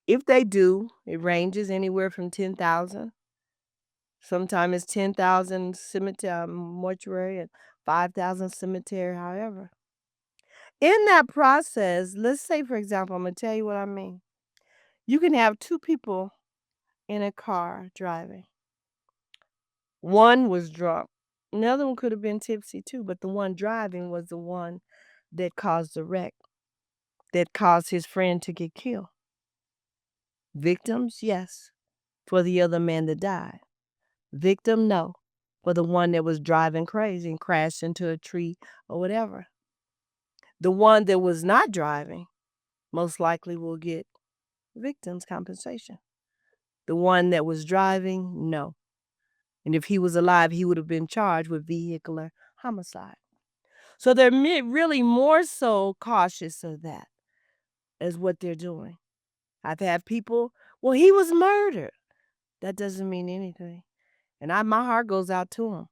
If they do, it ranges anywhere from 10,000. Sometimes it's 10,000 cemetery, mortuary, and 5,000 cemetery, however. In that process, let's say, for example, I'm going to tell you what I mean. You can have two people in a car driving. One was drunk. Another one could have been tipsy too, but the one driving was the one that caused the wreck, that caused his friend to get killed. Victims, yes, for the other man that died. Victim, no, for the one that was driving crazy and crashed into a tree or whatever. The one that was not driving most likely will get victims compensation. The one that was driving, no. And if he was alive, he would have been charged with vehicular homicide. So they're really more so cautious of that as what they're doing. I've had people, well, he was murdered. That doesn't mean anything. And my heart goes out to them.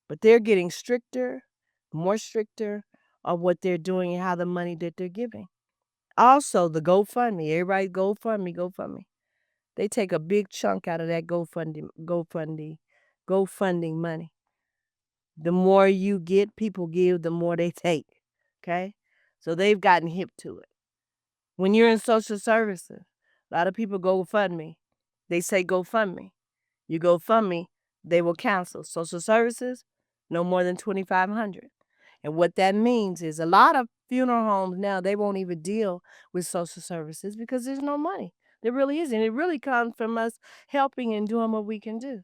But they're getting stricter, more stricter on what they're doing and how the money that they're giving. Also, the GoFundMe, everybody GoFundMe. They take a big chunk out of that GoFunding money. The more you get, people give, the more they take. Okay? So they've gotten hip to it. When you're in social services, a lot of people GoFundMe. They say GoFundMe. You GoFundMe, they will cancel. Social services, no more than $2,500. And what that means is a lot of funeral homes now, they won't even deal with social services because there's no money. There really isn't. It really comes from us helping and doing what we can do.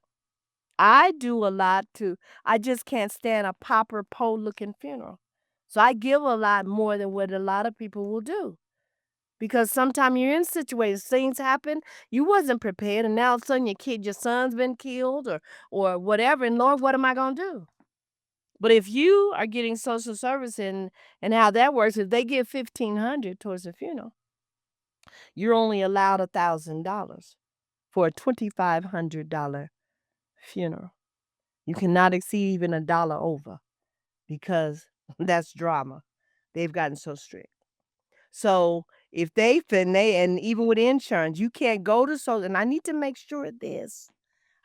I do a lot too. I just can't stand a pauper pole looking funeral. So I give a lot more than what a lot of people will do. Because sometimes you're in situations, things happen, you wasn't prepared, and now all of a sudden your son's been killed or whatever, and Lord, what am I gonna do? But if you are getting social service and how that works, if they give $1,500 towards the funeral, you're only allowed $1,000 for a $2,500 funeral. You cannot exceed even $1 over because that's drama. They've gotten so strict. So if and even with insurance, you can't go to social, and I need to make sure of this.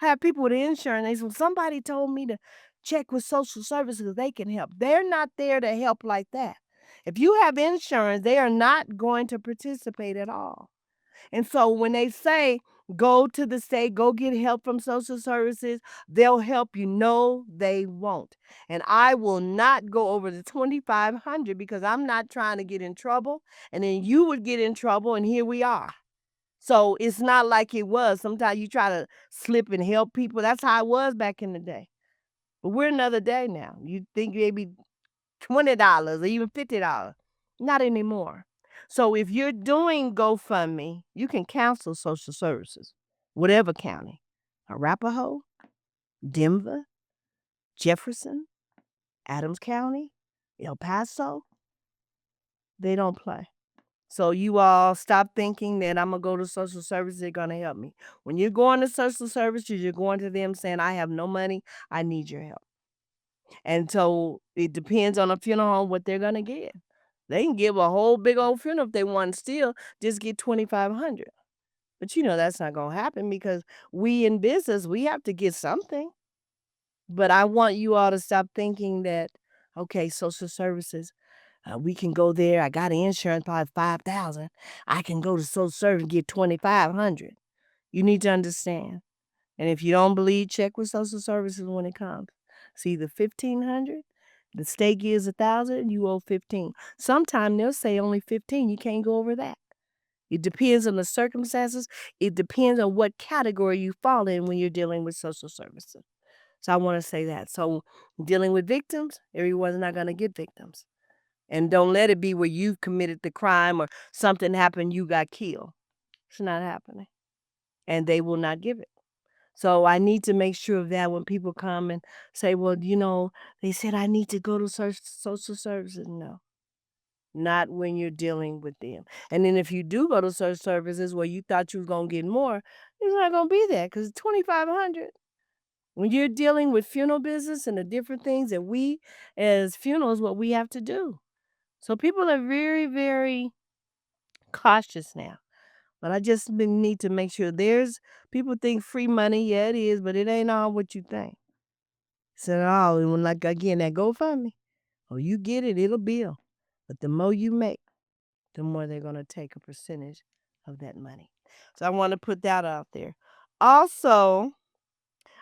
I have people with insurance, they say, well, somebody told me to check with social services, they can help. They're not there to help like that. If you have insurance, they are not going to participate at all. And so when they say, go to the state, go get help from social services, they'll help you. No, they won't. And I will not go over the 2,500 because I'm not trying to get in trouble. And then you would get in trouble, and here we are. So it's not like it was. Sometimes you try to slip and help people. That's how it was back in the day. But we're another day now. You think maybe $20 or even $50. Not anymore. So if you're doing GoFundMe, you can cancel social services, whatever county. Arapahoe, Denver, Jefferson, Adams County, El Paso, they don't play. So you all stop thinking that I'm going to go to social services, they're going to help me. When you're going to social services, you're going to them saying, I have no money, I need your help. And so it depends on a funeral home what they're going to get. They can give a whole big old funeral if they want to still just get 2,500. But that's not going to happen because we in business, we have to get something. But I want you all to stop thinking that, okay, social services, we can go there. I got insurance, probably 5,000. I can go to social service and get 2,500. You need to understand. And if you don't believe, check with social services when it comes. See, the 1,500, the state gives 1,000, you owe 15. Sometimes they'll say only 15. You can't go over that. It depends on the circumstances. It depends on what category you fall in when you're dealing with social services. So I want to say that. So dealing with victims, everyone's not going to get victims. And don't let it be where you've committed the crime or something happened, you got killed. It's not happening. And they will not give it. So I need to make sure of that when people come and say, well, they said I need to go to social services. No, not when you're dealing with them. And then if you do go to social services where you thought you was going to get more, it's not going to be that because it's 2,500. When you're dealing with funeral business and the different things that we as funerals, what we have to do. So people are very, very cautious now. But I just need to make sure people think free money. Yeah, it is, but it ain't all what you think. So, when like again, that GoFundMe, you get it, it'll bill. But the more you make, the more they're going to take a percentage of that money. So I want to put that out there. Also,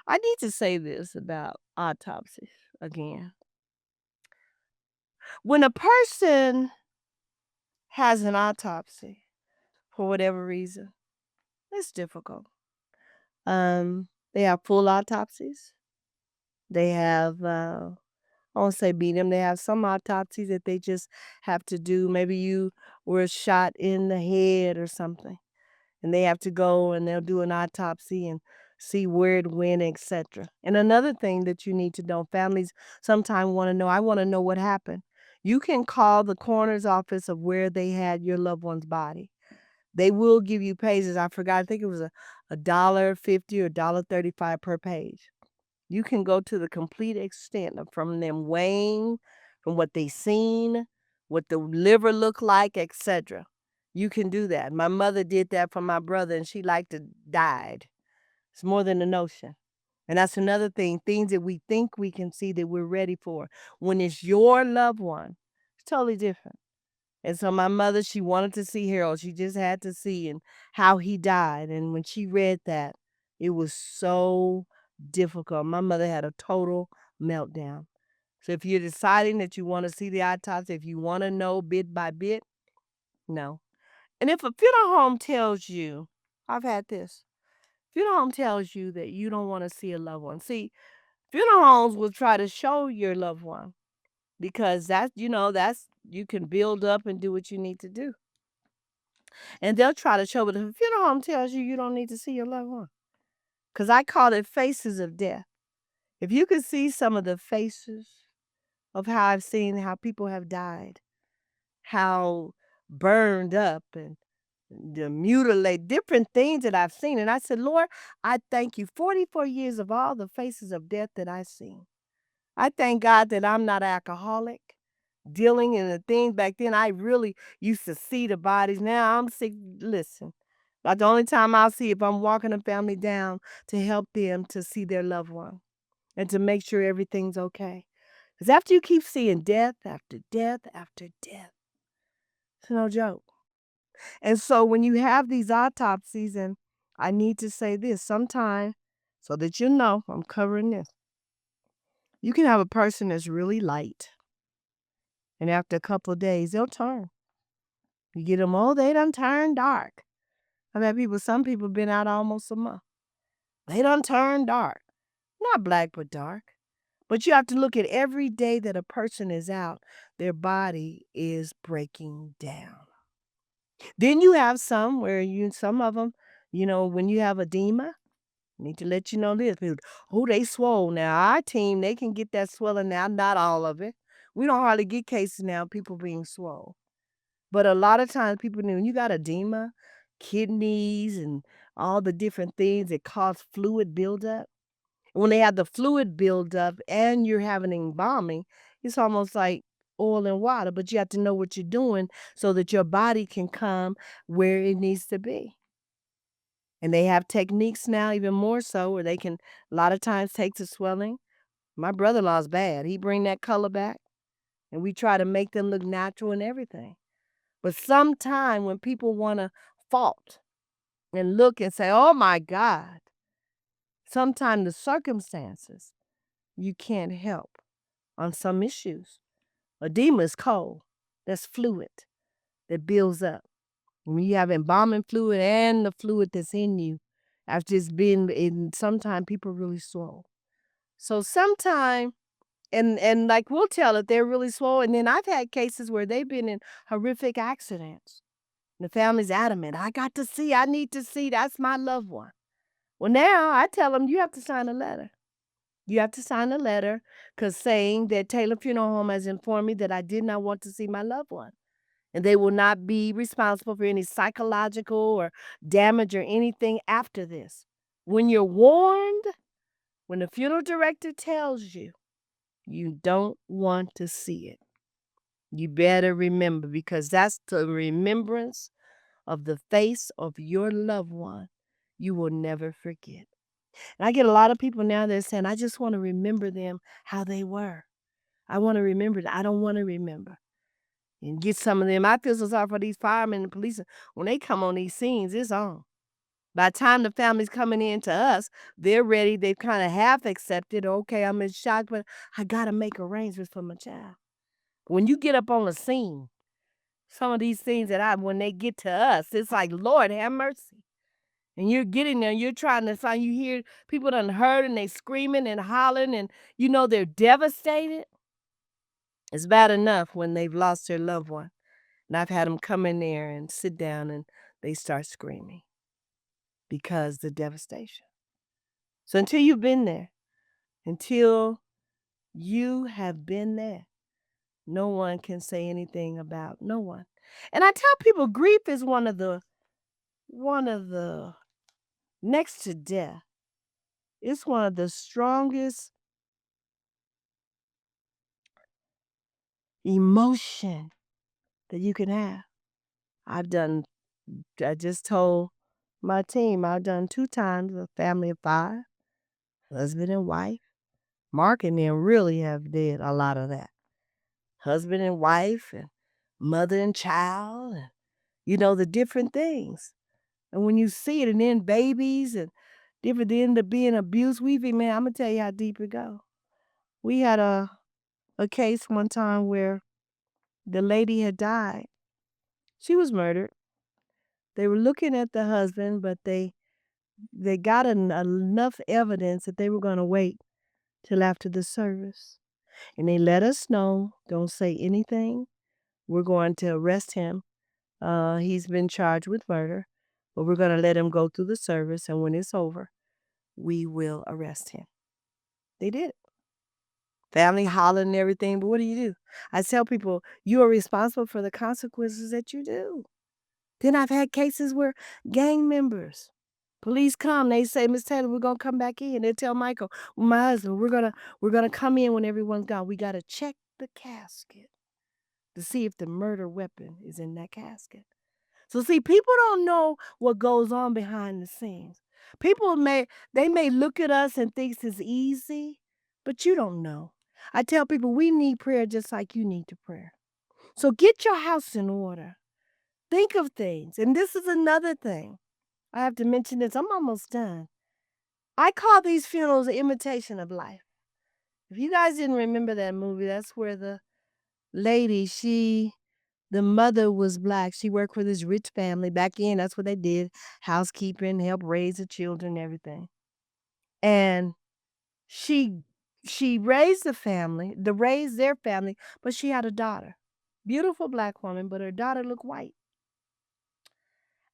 I need to say this about autopsies again. When a person has an autopsy, for whatever reason, it's difficult. They have full autopsies. They have, I won't say beat them. They have some autopsies that they just have to do. Maybe you were shot in the head or something. and they have to go and they'll do an autopsy and see where it went, etc. And another thing that you need to know, families sometimes want to know, I want to know what happened. You can call the coroner's office of where they had your loved one's body. They will give you pages. I forgot, I think it was a $1.50 or $1.35 per page. You can go to the complete extent of from them weighing, from what they seen, what the liver looked like, etc. You can do that. My mother did that for my brother, and she liked to died. It's more than a notion. And that's another thing, things that we think we can see that we're ready for. When it's your loved one, it's totally different. And so my mother, she wanted to see Harold. She just had to see and how he died. And when she read that, it was so difficult. My mother had a total meltdown. So if you're deciding that you want to see the autopsy, if you want to know bit by bit, no. And if a funeral home tells you, I've had this, funeral home tells you that you don't want to see a loved one. See, funeral homes will try to show your loved one because that's you can build up and do what you need to do. And they'll try to show, but if a funeral home tells you you don't need to see your loved one, because I call it faces of death. If you could see some of the faces of how I've seen how people have died, how burned up and the mutilate, different things that I've seen. And I said, Lord, I thank you 44 years of all the faces of death that I've seen. I thank God that I'm not alcoholic, dealing in the things back then. I really used to see the bodies. Now I'm sick. Listen, about the only time I'll see if I'm walking a family down to help them to see their loved one and to make sure everything's okay. Because after you keep seeing death after death after death, it's no joke. And so when you have these autopsies, and I need to say this sometime so that you know I'm covering this. You can have a person that's really light, and after a couple of days, they'll turn. You get them, oh, they done turned dark. I've had people, some people been out almost a month. They done turned dark. Not black, but dark. But you have to look at every day that a person is out, their body is breaking down. Then you have some where some of them, when you have edema, need to let you know this. People, oh, they swole now. Our team, they can get that swelling now. Not all of it. We don't hardly get cases now, people being swole. But a lot of times people when you got edema, kidneys, and all the different things that cause fluid buildup. When they have the fluid buildup and you're having embalming, it's almost like oil and water, but you have to know what you're doing so that your body can come where it needs to be. And they have techniques now, even more so, where they can a lot of times take the swelling. My brother-in-law's bad. He bring that color back, and we try to make them look natural and everything. But sometime when people want to fault and look and say, oh my God, sometimes the circumstances you can't help on some issues. Edema is cold. That's fluid that builds up. When you have embalming fluid and the fluid that's in you, after it's been in, sometimes people really swole. So sometime, and like we'll tell if they're really swole. And then I've had cases where they've been in horrific accidents. The family's adamant, I need to see, that's my loved one. Well, now I tell them, you have to sign a letter. You have to sign a letter because saying that Taylor Funeral Home has informed me that I did not want to see my loved one. And they will not be responsible for any psychological or damage or anything after this. When you're warned, when the funeral director tells you, you don't want to see it. You better remember, because that's the remembrance of the face of your loved one you will never forget. And I get a lot of people now that are saying, I just want to remember them how they were. I want to remember that. I don't want to remember. And get some of them. I feel so sorry for these firemen and police. When they come on these scenes, it's on. By the time the family's coming in to us, they're ready. They've kind of half accepted. Okay, I'm in shock, but I got to make arrangements for my child. When you get up on the scene, some of these things when they get to us, it's like, Lord, have mercy. And you're getting there, you're trying to find, you hear people done hurt and they screaming and hollering and they're devastated. It's bad enough when they've lost their loved one. And I've had them come in there and sit down and they start screaming. because the devastation. So until you've been there, until you have been there, no one can say anything about no one. And I tell people grief is one of the next to death. It's one of the strongest emotion that you can have. I've done I just told my team I've done 2 times a family of 5, husband and wife. Mark and them really have did a lot of that. Husband and wife and mother and child and the different things. And when you see it and then babies and different they end up being abused, man, I'm gonna tell you how deep it go. We had a case one time where the lady had died. She was murdered. They were looking at the husband, but they got enough evidence that they were going to wait till after the service. And they let us know, don't say anything. We're going to arrest him. He's been charged with murder, but we're going to let him go through the service. And when it's over, we will arrest him. They did it. Family hollering and everything, but what do? I tell people, you are responsible for the consequences that you do. Then I've had cases where gang members, police come, they say, Miss Taylor, we're gonna come back in. They tell Michael, my husband, we're gonna come in when everyone's gone. We gotta check the casket to see if the murder weapon is in that casket. So see, people don't know what goes on behind the scenes. They may look at us and think it's easy, but you don't know. I tell people we need prayer just like you need to prayer. So get your house in order. Think of things. And this is another thing. I have to mention this. I'm almost done. I call these funerals an imitation of life. If you guys didn't remember that movie, that's where the lady, the mother was black. She worked for this rich family. Back in, that's what they did. Housekeeping, help raise the children, everything. And she she raised raised their family, but she had a daughter. Beautiful black woman, but her daughter looked white.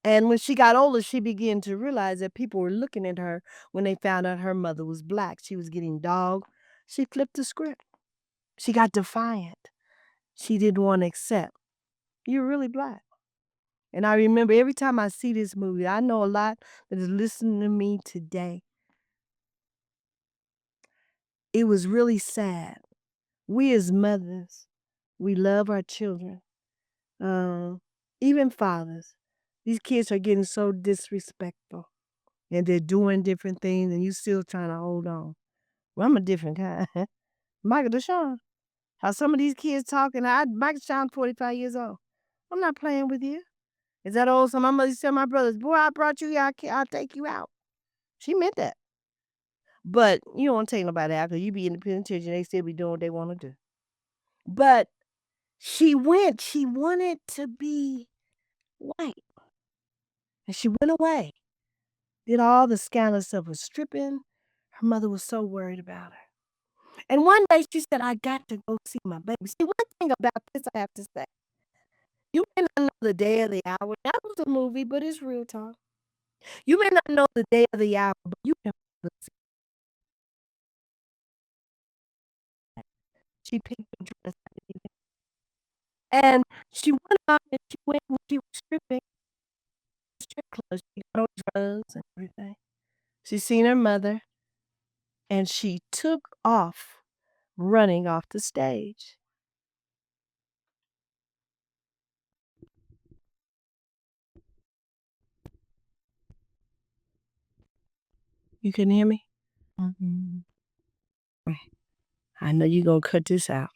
And when she got older, she began to realize that people were looking at her when they found out her mother was black. She was getting dogged. She flipped the script. She got defiant. She didn't want to accept. You're really black. And I remember every time I see this movie, I know a lot that is listening to me today. It was really sad. We as mothers, we love our children. Um, Even fathers. These kids are getting so disrespectful. And they're doing different things and you still trying to hold on. Well, I'm a different kind. Michael Deshawn. How some of these kids talking, Michael Deshawn 45 years old. I'm not playing with you. Is that old? So my mother used to tell my brothers, boy, I brought you here, I'll take you out. She meant that. But you don't want to take nobody out because you be in the penitentiary and they still be doing what they want to do. But she wanted to be white. And she went away. Did all the scandalous stuff, was stripping. Her mother was so worried about her. And one day she said, I got to go see my baby. See, one thing about this I have to say. You may not know the day or the hour. That was a movie, but it's real talk. You may not know the day or the hour, but you can see. She picked a dress and she went out and she went when she was stripping strip clubs. She got on drugs and everything. She seen her mother and she took off running off the stage. You can hear me? Mhm. I know you're going to cut this out.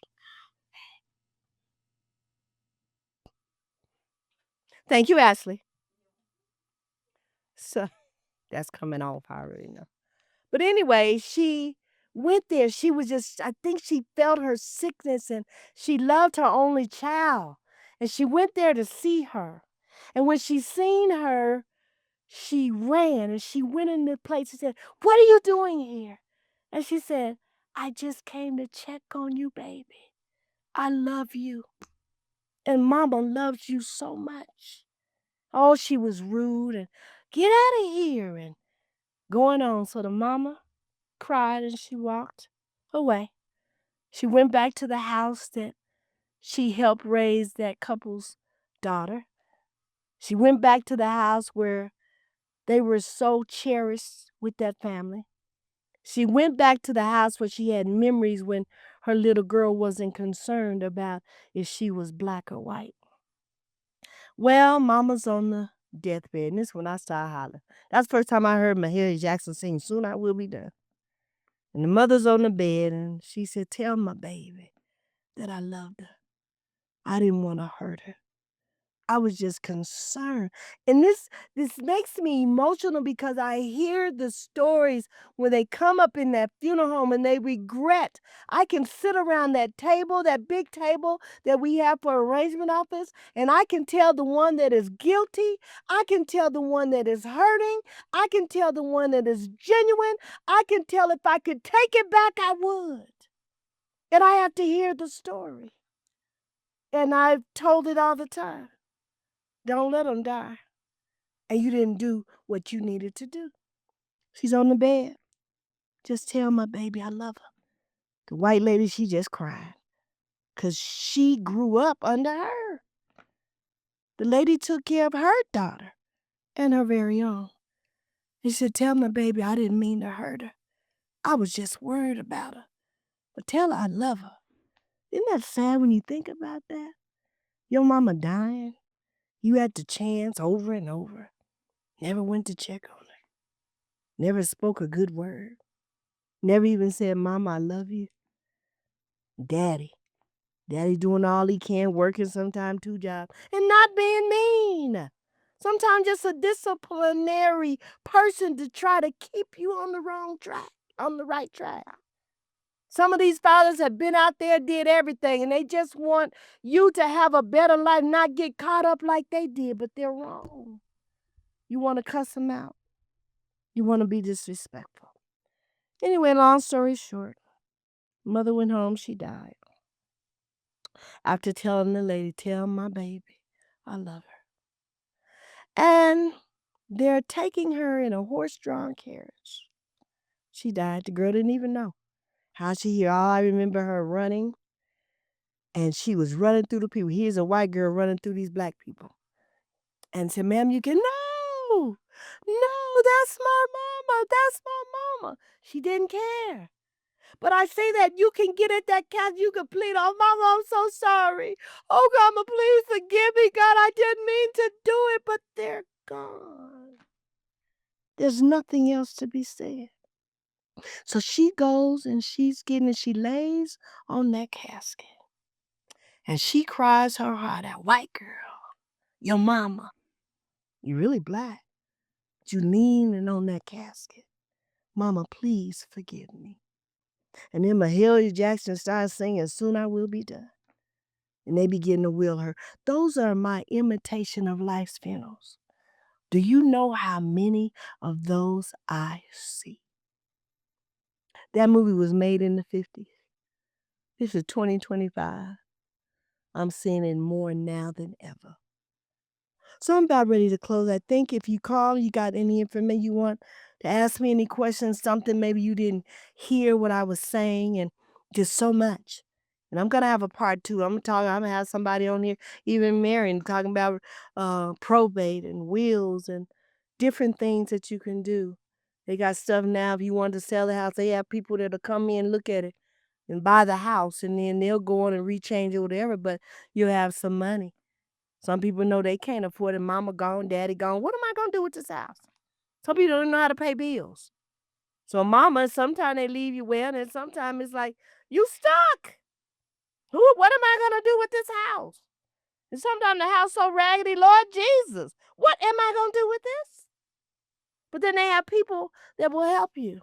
Thank you, Ashley. So that's coming off, I already know. But anyway, she went there. She was just, I think she felt her sickness and she loved her only child. And she went there to see her. And when she seen her, she ran and she went in the place and said, what are you doing here? And she said, I just came to check on you, baby. I love you. And mama loves you so much. Oh, she was rude and Get out of here, and going on. So the mama cried and she walked away. She went back to the house that she helped raise that couple's daughter. She went back to the house where they were so cherished with that family. She went back to the house where she had memories when her little girl wasn't concerned about if she was black or white. Well, mama's on the deathbed, and this is when I started hollering. That's the first time I heard Mahalia Jackson sing, Soon I Will Be Done. And the mother's on the bed, and she said, tell my baby that I loved her. I didn't want to hurt her. I was just concerned. And this makes me emotional because I hear the stories when they come up in that funeral home and they regret. I can sit around that table, that big table that we have for arrangement office, and I can tell the one that is guilty. I can tell the one that is hurting. I can tell the one that is genuine. I can tell if I could take it back, I would. And I have to hear the story. And I've told it all the time. Don't let them die. And you didn't do what you needed to do. She's on the bed. Just tell my baby I love her. The white lady, she just cried. Because she grew up under her. The lady took care of her daughter and her very own. She said, tell my baby I didn't mean to hurt her. I was just worried about her. But tell her I love her. Isn't that sad when you think about that? Your mama dying. You had the chance over and over. Never went to check on her. Never spoke a good word. Never even said, Mama, I love you. Daddy. Daddy doing all he can, working sometimes 2 jobs, and not being mean. Sometimes just a disciplinary person to try to keep you on the wrong track, on the right track. Some of these fathers have been out there, did everything, and they just want you to have a better life, not get caught up like they did, but they're wrong. You want to cuss them out. You want to be disrespectful. Anyway, long story short, mother went home, she died. After telling the lady, tell my baby, I love her. And they're taking her in a horse-drawn carriage. She died. The girl didn't even know. How she here? All I remember her running, and she was running through the people. Here's a white girl running through these black people. And said, ma'am, you can, no, that's my mama. That's my mama. She didn't care. But I say that you can get at that cat, you can plead, oh, Mama, I'm so sorry. Oh, God, please forgive me, God. I didn't mean to do it, but they're gone. There's nothing else to be said. So she goes and she lays on that casket. And she cries her heart out, white girl, your mama, you really black. You leaning on that casket. Mama, please forgive me. And then Mahalia Jackson started singing, Soon I Will Be Done. And they begin to wheel her. Those are my imitation of life's funerals. Do you know how many of those I see? That movie was made in the 50s. This is 2025. I'm seeing it more now than ever. So I'm about ready to close. I think if you call, you got any information you want to ask me, any questions, something maybe you didn't hear what I was saying, and just so much. And I'm gonna have a part 2. I'm gonna have somebody on here, even Marion, talking about probate and wills and different things that you can do. They got stuff now. If you want to sell the house, they have people that'll come in, look at it, and buy the house, and then they'll go on and rechange it, whatever. But you'll have some money. Some people know they can't afford it. Mama gone, daddy gone. What am I going to do with this house? Some people don't know how to pay bills. So mama, sometimes they leave you well, and sometimes it's like, you stuck. What am I going to do with this house? And sometimes the house so raggedy, Lord Jesus, what am I going to do with this? But then they have people that will help you.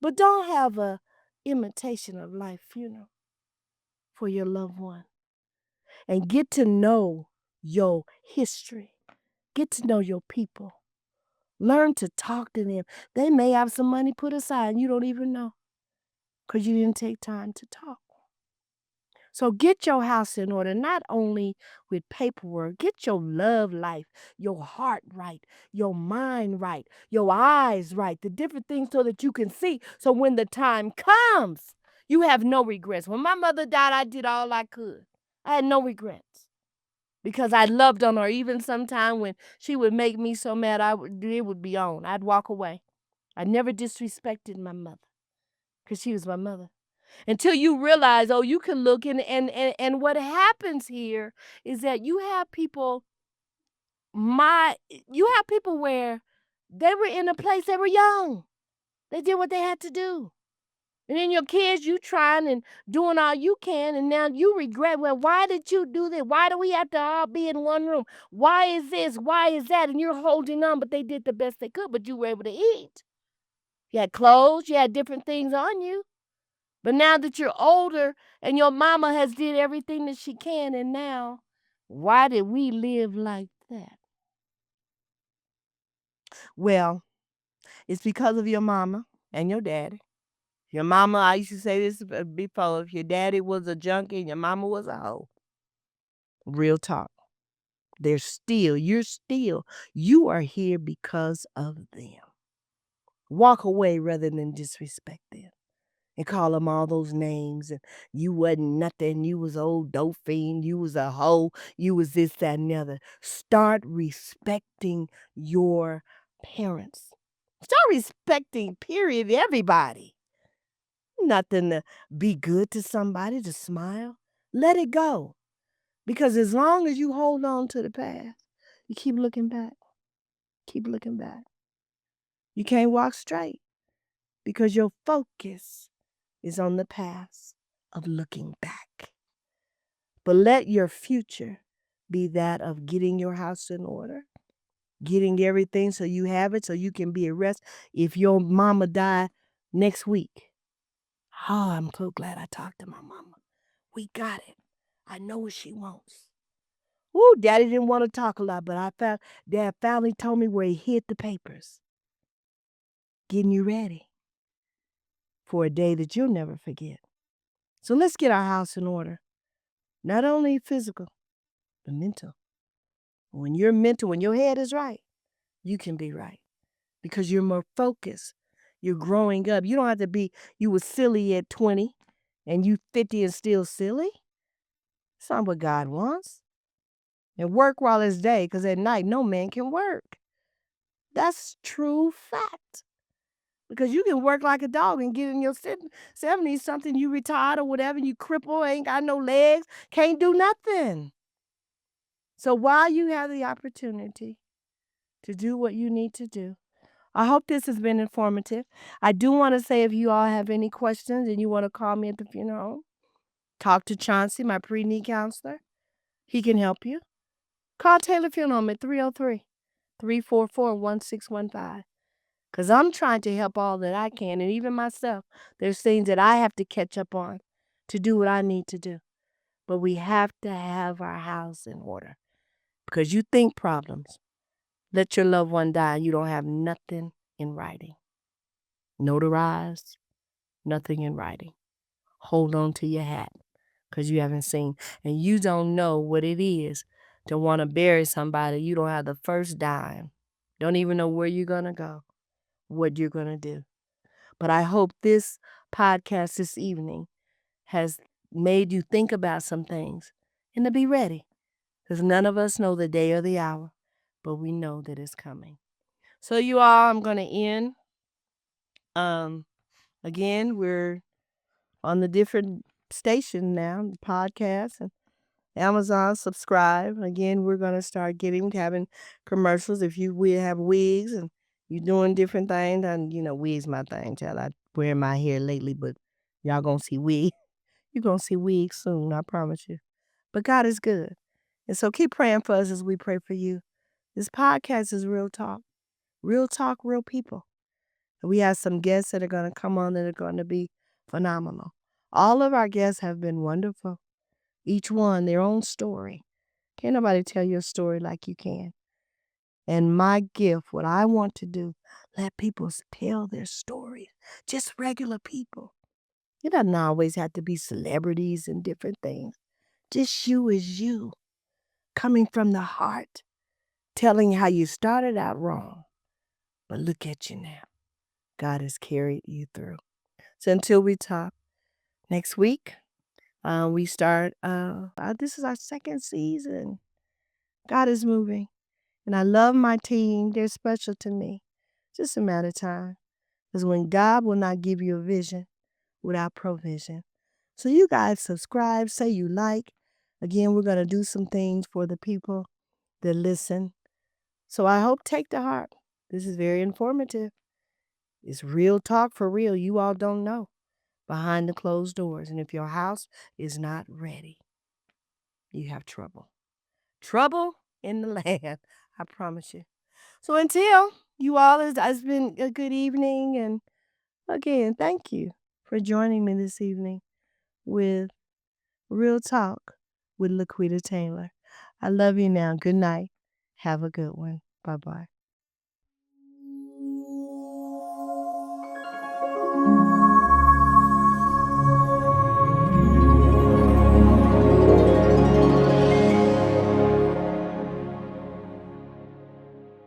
But don't have a imitation of life funeral for your loved one. And get to know your history. Get to know your people. Learn to talk to them. They may have some money put aside and you don't even know because you didn't take time to talk. So get your house in order, not only with paperwork, get your love life, your heart right, your mind right, your eyes right, the different things so that you can see. So when the time comes, you have no regrets. When my mother died, I did all I could. I had no regrets because I loved on her. Even sometime when she would make me so mad, it would be on. I'd walk away. I never disrespected my mother because she was my mother. Until you realize, oh, you can look and what happens here is that you have people where they were in a place, they were young. They did what they had to do. And then your kids, you trying and doing all you can, and now you regret, well, why did you do this? Why do we have to all be in one room? Why is this? Why is that? And you're holding on, but they did the best they could, but you were able to eat. You had clothes, you had different things on you. But now that you're older and your mama has did everything that she can, and now, why did we live like that? Well, it's because of your mama and your daddy. Your mama, I used to say this before, if your daddy was a junkie and your mama was a hoe. Real talk. You are here because of them. Walk away rather than disrespect them and call them all those names. And you wasn't nothing. You was old dope fiend. You was a hoe. You was this, that, and the other. Start respecting your parents. Start respecting, period, everybody. Nothing to be good to somebody, to smile. Let it go. Because as long as you hold on to the past, you keep looking back. Keep looking back. You can't walk straight because your focus is on the past of looking back. But let your future be that of getting your house in order, getting everything so you have it, so you can be at rest. If your mama die next week, oh, I'm so glad I talked to my mama. We got it. I know what she wants. Ooh, Daddy didn't want to talk a lot, but Dad finally told me where he hid the papers. Getting you ready for a day that you'll never forget. So let's get our house in order. Not only physical, but mental. When you're mental, when your head is right, you can be right because you're more focused. You're growing up. You don't have to be, you were silly at 20 and you 50 and still silly. That's not what God wants. And work while it's day because at night, no man can work. That's true fact. Because you can work like a dog and get in your 70s, something, you retired or whatever, you cripple, ain't got no legs, can't do nothing. So while you have the opportunity to do what you need to do, I hope this has been informative. I do want to say if you all have any questions and you want to call me at the funeral home, talk to Chauncey, my pre-need counselor. He can help you. Call Taylor Funeral Home at 303-344-1615. Because I'm trying to help all that I can. And even myself, there's things that I have to catch up on to do what I need to do. But we have to have our house in order. Because you think problems. Let your loved one die and you don't have nothing in writing. Notarized, nothing in writing. Hold on to your hat because you haven't seen. And you don't know what it is to want to bury somebody. You don't have the first dime. Don't even know where you're going to go, what you're going to do. But I hope this podcast this evening has made you think about some things and to be ready. Because none of us know the day or the hour, but we know that it's coming. So you all, I'm going to end. Again, we're on the different station now, the podcast and Amazon. Subscribe. Again, we're going to start having commercials. If we have wigs and you're doing different things, and wigs my thing, child. I wear my hair lately, but y'all gonna see wig. You're gonna see wigs soon, I promise you. But God is good. And so keep praying for us as we pray for you. This podcast is real talk. Real talk, real people. We have some guests that are going to come on that are going to be phenomenal. All of our guests have been wonderful. Each one, their own story. Can't nobody tell your story like you can. And my gift, what I want to do, let people tell their stories. Just regular people. It doesn't always have to be celebrities and different things. Just you as you, coming from the heart, telling how you started out wrong. But look at you now. God has carried you through. So until we talk next week, we start, this is our second season. God is moving. And I love my team. They're special to me. Just a matter of time. Because when God will not give you a vision without provision. So you guys subscribe, say you like. Again, we're going to do some things for the people that listen. So I hope take to heart. This is very informative. It's real talk for real. You all don't know behind the closed doors. And if your house is not ready, you have trouble. Trouble in the land. I promise you. So until you all, it's been a good evening. And again, thank you for joining me this evening with Real Talk with Lequita Taylor. I love you now. Good night. Have a good one. Bye-bye.